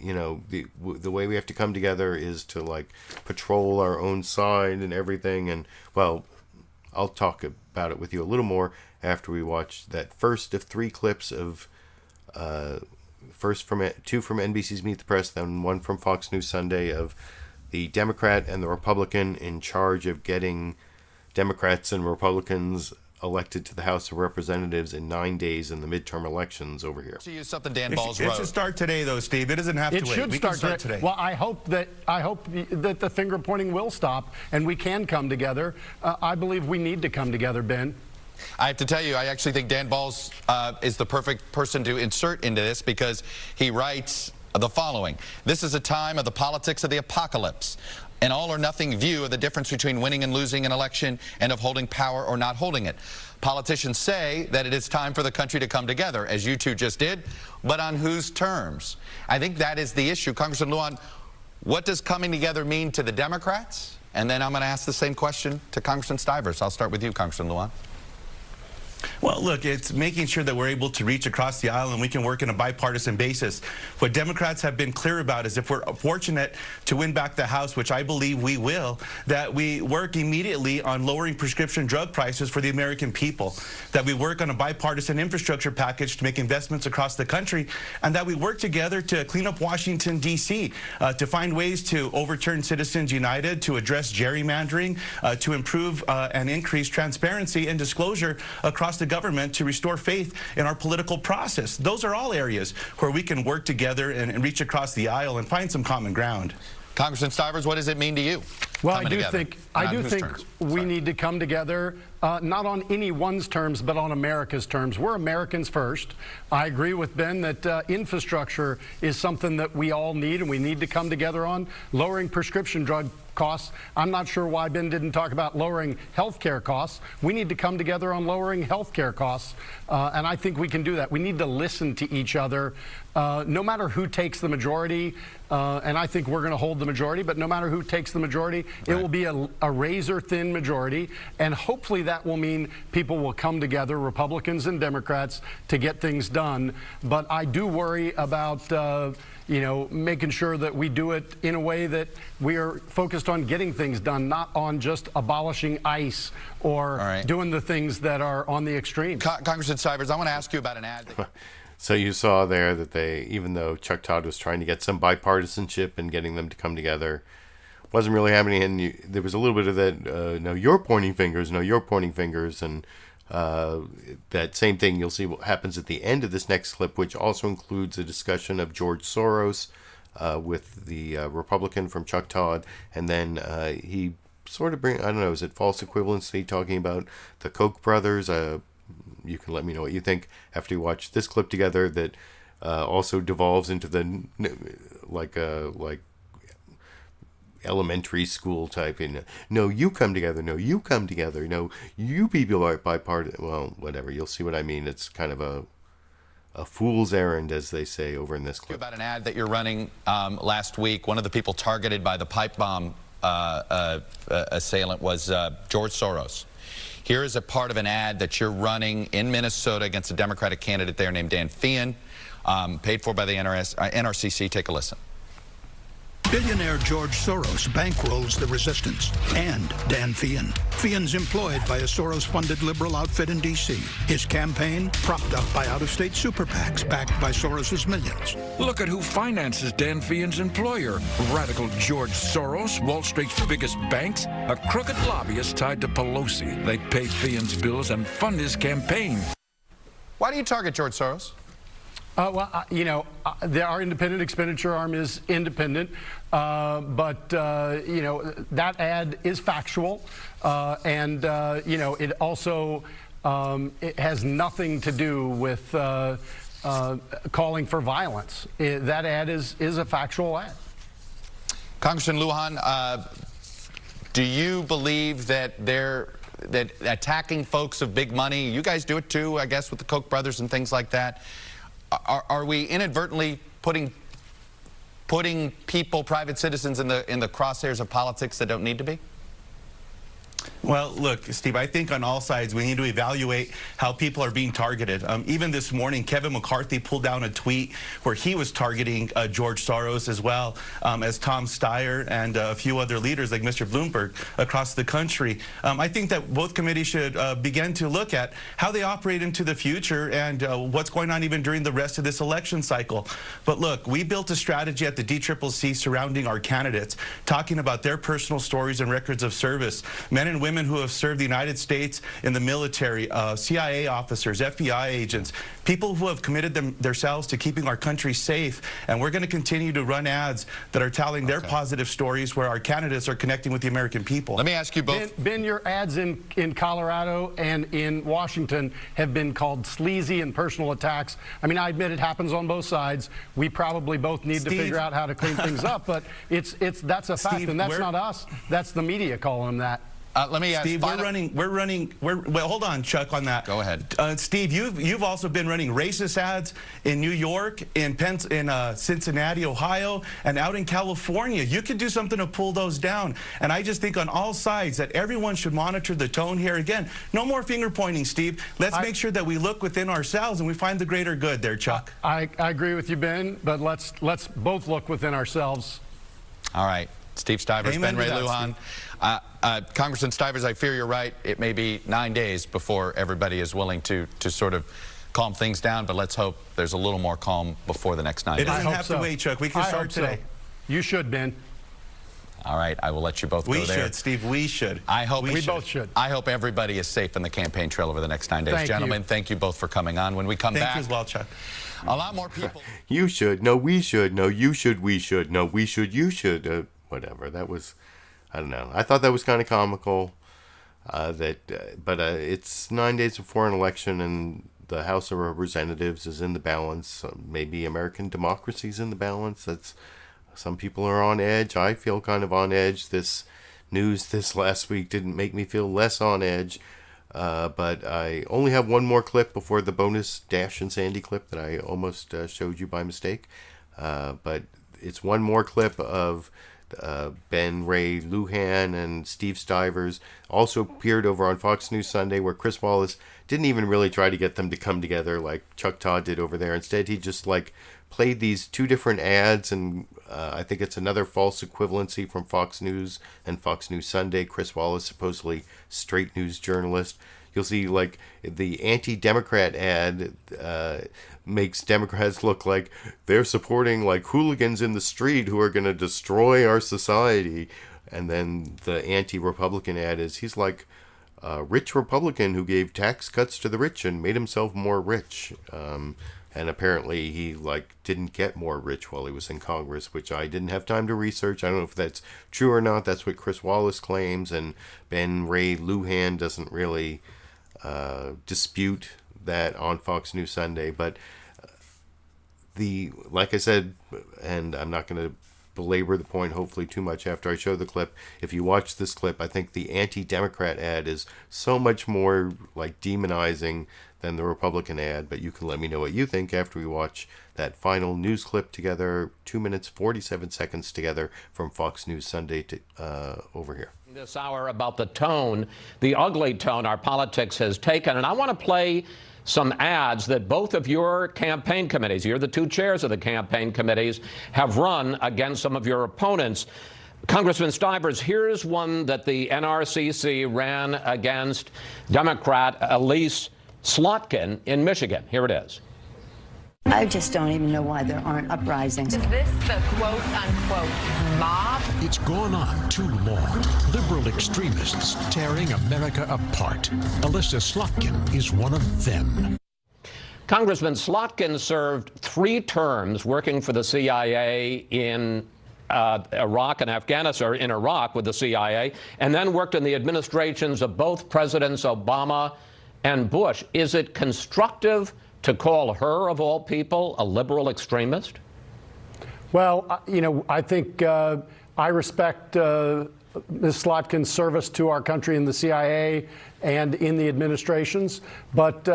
the way we have to come together is to like patrol our own side and everything. And well, I'll talk about it with you a little more after we watch that first of 3 clips of first from 2 from NBC's Meet the Press, then 1 from Fox News Sunday of the Democrat and the Republican in charge of getting Democrats and Republicans elected to the House of Representatives in 9 days in the midterm elections over here. To use something Dan Balls wrote. It should start today, though, Steve. It doesn't have to wait. It should start today. Well, I hope that the finger pointing will stop and we can come together. I believe we need to come together, Ben. I have to tell you, I actually think Dan Balls is the perfect person to insert into this, because he writes the following: "This is a time of the politics of the apocalypse, an all-or-nothing view of the difference between winning and losing an election and of holding power or not holding it. Politicians say that it is time for the country to come together, as you two just did, but on whose terms?" I think that is the issue. Congressman Lujan, what does coming together mean to the Democrats? And then I'm going to ask the same question to Congressman Stivers. I'll start with you, Congressman Lujan. Well, look, it's making sure that we're able to reach across the aisle and we can work on a bipartisan basis. What Democrats have been clear about is, if we're fortunate to win back the House, which I believe we will, that we work immediately on lowering prescription drug prices for the American people, that we work on a bipartisan infrastructure package to make investments across the country, and that we work together to clean up Washington, D.C., to find ways to overturn Citizens United, to address gerrymandering, to improve and increase transparency and disclosure across the government, to restore faith in our political process. Those are all areas where we can work together and reach across the aisle and find some common ground. Congressman Stivers, what does it mean to you? Well, I do think we need to come together, not on anyone's terms, but on America's terms. We're Americans first. I agree with Ben that infrastructure is something that we all need, and we need to come together on. Lowering prescription drug costs. I'm not sure why Ben didn't talk about lowering health care costs. We need to come together on lowering health care costs, and I think we can do that. We need to listen to each other, no matter who takes the majority, and I think we're going to hold the majority, but no matter who takes the majority, it will be a razor-thin majority, and hopefully that will mean people will come together, Republicans and Democrats, to get things done. But I do worry about making sure that we do it in a way that we are focused on getting things done, not on just abolishing ICE or doing the things that are on the extreme. Congressman Stivers, I want to ask you about an ad. So you saw there that even though Chuck Todd was trying to get some bipartisanship and getting them to come together, wasn't really happening. And there was a little bit of that, no, you're pointing fingers, no, you're pointing fingers. And that same thing you'll see what happens at the end of this next clip, which also includes a discussion of George Soros with the Republican from Chuck Todd. And then he sort of I don't know, is it false equivalency, talking about the Koch brothers? You can let me know what you think after you watch this clip together, that also devolves into the like elementary school type. No, you come together. No, you come together. No, you people are bipartisan. Well, whatever. You'll see what I mean. It's kind of a fool's errand, as they say over in this clip. About an ad that you're running last week. One of the people targeted by the pipe bomb assailant was George Soros. Here is a part of an ad that you're running in Minnesota against a Democratic candidate there named Dan Feehan, paid for by the NRCC. Take a listen. Billionaire George Soros bankrolls the resistance and Dan Feehan. Feehan's employed by a Soros-funded liberal outfit in D.C. His campaign propped up by out-of-state super PACs backed by Soros's millions. Look at who finances Dan Feehan's employer. Radical George Soros, Wall Street's biggest banks, a crooked lobbyist tied to Pelosi. They pay Feehan's bills and fund his campaign. Why do you target George Soros? Our independent expenditure arm is independent, but that ad is factual, and it also it has nothing to do with calling for violence. That ad is a factual ad. Congressman Lujan, do you believe that that attacking folks of big money, you guys do it too, I guess, with the Koch brothers and things like that, are we inadvertently putting people, private citizens, in the crosshairs of politics that don't need to be? Well, look, Steve, I think on all sides we need to evaluate how people are being targeted. Even this morning, Kevin McCarthy pulled down a tweet where he was targeting George Soros as well as Tom Steyer and a few other leaders like Mr. Bloomberg across the country. I think that both committees should begin to look at how they operate into the future and what's going on even during the rest of this election cycle. But look, we built a strategy at the DCCC surrounding our candidates, talking about their personal stories and records of service, men and women who have served the United States in the military, CIA officers, FBI agents, people who have committed themselves to keeping our country safe. And we're going to continue to run ads that are telling their positive stories where our candidates are connecting with the American people. Let me ask you both. Ben, your ads in Colorado and in Washington have been called sleazy and personal attacks. I mean, I admit it happens on both sides. We probably both need to figure out how to clean things up, but that's a fact, Steve, and that's not us. That's the media calling them that. Let me ask Steve, well, hold on, Chuck, on that. Go ahead. Steve, you've also been running racist ads in New York, in Cincinnati, Ohio, and out in California. You could do something to pull those down. And I just think on all sides that everyone should monitor the tone here. Again, no more finger pointing, Steve. Let's make sure that we look within ourselves and we find the greater good there, Chuck. I agree with you, Ben, but let's both look within ourselves. All right. Steve Stivers, Ben Ray Lujan. Congressman Stivers, I fear you're right. It may be 9 days before everybody is willing to sort of calm things down, but let's hope there's a little more calm before the next 9 days. It doesn't have to wait, Chuck. We can start today. You should, Ben. All right, I will let you both go there. We should, Steve. We should. We both should. I hope everybody is safe in the campaign trail over the next 9 days. Gentlemen, thank you both for coming on. When we come back... Thank you as well, Chuck. A lot more people... You should. No, we should. No, you should. We should. No, we should. You should. Whatever. That was... I don't know. I thought that was kind of comical. But it's 9 days before an election, and the House of Representatives is in the balance. Maybe American democracy is in the balance. Some people are on edge. I feel kind of on edge. This news this last week didn't make me feel less on edge. But I only have one more clip before the bonus Dash and Sandy clip that I almost showed you by mistake. But it's one more clip of Ben Ray Lujan and Steve Stivers. Also appeared over on Fox News Sunday, where Chris Wallace didn't even really try to get them to come together like Chuck Todd did over there. Instead, he just played these two different ads, and I think it's another false equivalency from Fox News and Fox News Sunday. Chris Wallace, supposedly straight news journalist. You'll see the anti-Democrat ad makes Democrats look like they're supporting hooligans in the street who are going to destroy our society. And then the anti-Republican ad is he's like a rich Republican who gave tax cuts to the rich and made himself more rich. And apparently he didn't get more rich while he was in Congress, which I didn't have time to research. I don't know if that's true or not. That's what Chris Wallace claims, and Ben Ray Lujan doesn't really dispute that on Fox News Sunday. But like I said, and I'm not going to belabor the point hopefully too much after I show the clip. If you watch this clip, I think the anti-Democrat ad is so much more demonizing than the Republican ad, but you can let me know what you think after we watch that final news clip together, 2 minutes 47 seconds together from Fox News Sunday over here. This hour about the tone, the ugly tone our politics has taken, and I want to play some ads that both of your campaign committees, you're the two chairs of the campaign committees, have run against some of your opponents. Congressman Stivers, here's one that the NRCC ran against Democrat Elise Slotkin in Michigan. Here it is. I just don't even know why there aren't uprisings. Is this the quote-unquote mob? It's gone on too long. Liberal extremists tearing America apart. Elisa Slotkin is one of them. Congressman Slotkin served 3 terms working for the CIA in Iraq and Afghanistan, or in Iraq with the CIA, and then worked in the administrations of both Presidents Obama and Bush. Is it constructive to call her, of all people, a liberal extremist? Well, you know, I think I respect Ms. Slotkin's service to our country in the CIA and in the administrations, but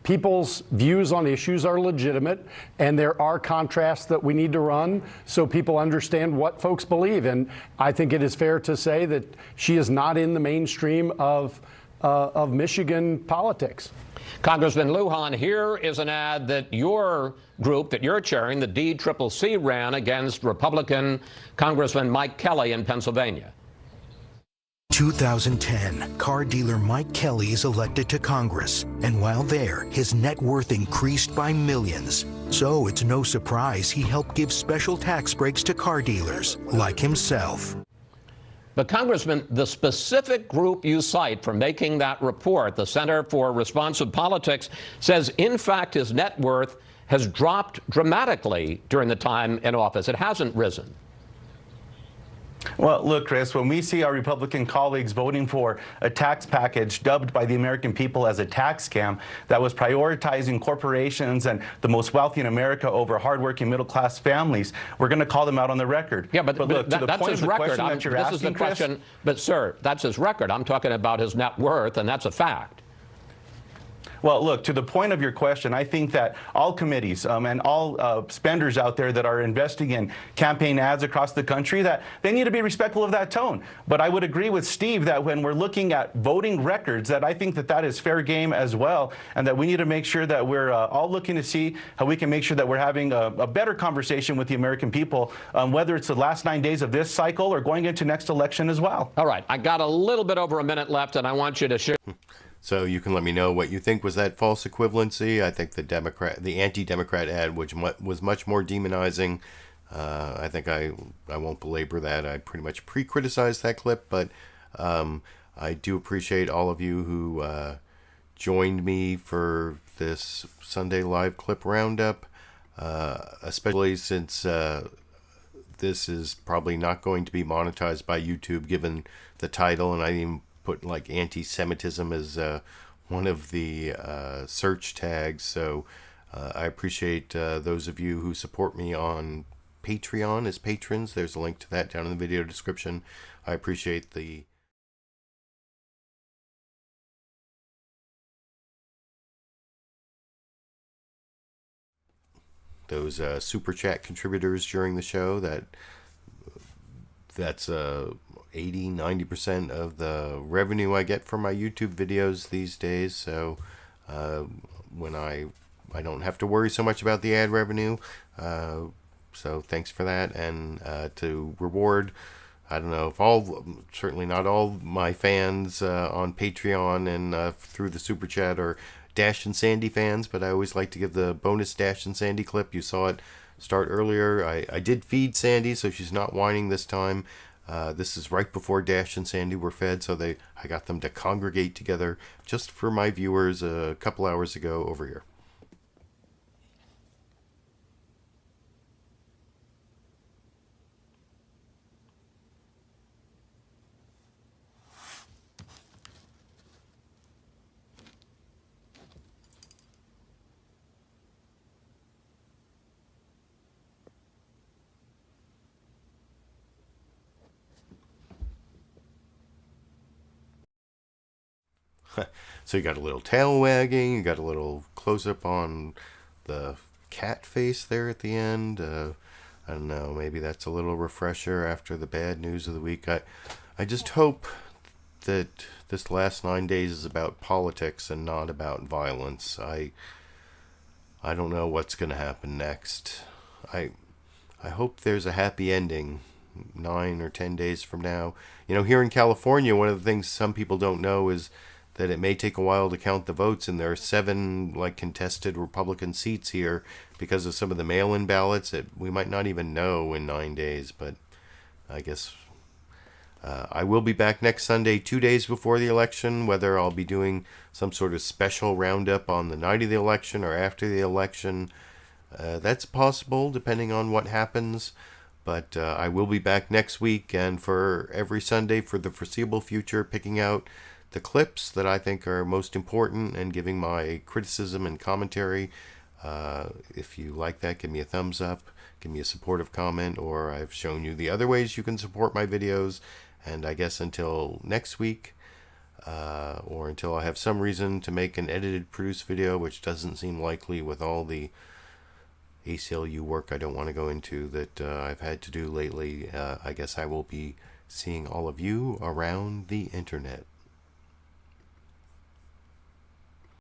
people's views on issues are legitimate, and there are contrasts that we need to run so people understand what folks believe. And I think it is fair to say that she is not in the mainstream of Michigan politics. Congressman Lujan, here is an ad that your group that you're chairing, the DCCC, ran against Republican Congressman Mike Kelly in Pennsylvania. 2010, car dealer Mike Kelly is elected to Congress, and while there, his net worth increased by millions. So it's no surprise he helped give special tax breaks to car dealers like himself. But, Congressman, the specific group you cite for making that report, the Center for Responsive Politics, says, in fact, his net worth has dropped dramatically during the time in office. It hasn't risen. Well, look, Chris, when we see our Republican colleagues voting for a tax package dubbed by the American people as a tax scam that was prioritizing corporations and the most wealthy in America over hardworking middle-class families, we're going to call them out on the record. Yeah, but look, to the that's point his of the record. question that you're this asking, is the Chris, question. But, sir, that's his record. I'm talking about his net worth, and that's a fact. Well, look, to the point of your question, I think that all committees and all spenders out there that are investing in campaign ads across the country, that they need to be respectful of that tone. But I would agree with Steve that when we're looking at voting records, that I think that that is fair game as well, and that we need to make sure that we're all looking to see how we can make sure that we're having a better conversation with the American people, whether it's the last 9 days of this cycle or going into next election as well. All right, I got a little bit over a minute left, and I want you to share. So you can let me know what you think was that false equivalency. I think the anti-Democrat ad, which was much more demonizing. I think I won't belabor that. I pretty much pre-criticized that clip, but I do appreciate all of you who joined me for this Sunday live clip roundup, especially since this is probably not going to be monetized by YouTube given the title, and I didn't even put like anti-Semitism as one of the search tags. So I appreciate those of you who support me on Patreon as patrons. There's a link to that down in the video description. I appreciate those super chat contributors during the show. That's 80-90% of the revenue I get from my YouTube videos these days. So when I don't have to worry so much about the ad revenue. So thanks for that. And to reward, I don't know if certainly not all my fans on Patreon and through the super chat are Dash and Sandy fans, but I always like to give the bonus Dash and Sandy clip. You saw it start earlier. I did feed Sandy, so she's not whining this time. This is right before Dash and Sandy were fed, so I got them to congregate together just for my viewers a couple hours ago over here. So you got a little tail wagging, you got a little close-up on the cat face there at the end. I don't know, maybe that's a little refresher after the bad news of the week. I just hope that this last 9 days is about politics and not about violence. I don't know what's going to happen next. I hope there's a happy ending 9 or 10 days from now. You know, here in California, one of the things some people don't know is that it may take a while to count the votes, and there are 7 contested Republican seats here because of some of the mail-in ballots that we might not even know in 9 days. But I guess I will be back next Sunday, 2 days before the election. Whether I'll be doing some sort of special roundup on the night of the election or after the election, that's possible depending on what happens. But I will be back next week, and for every Sunday for the foreseeable future, picking out the clips that I think are most important and giving my criticism and commentary. If you like that, give me a thumbs up, give me a supportive comment, or I've shown you the other ways you can support my videos. And I guess until next week, or until I have some reason to make an edited, produced video, which doesn't seem likely with all the ACLU work I don't want to go into that I've had to do lately, I guess I will be seeing all of you around the internet.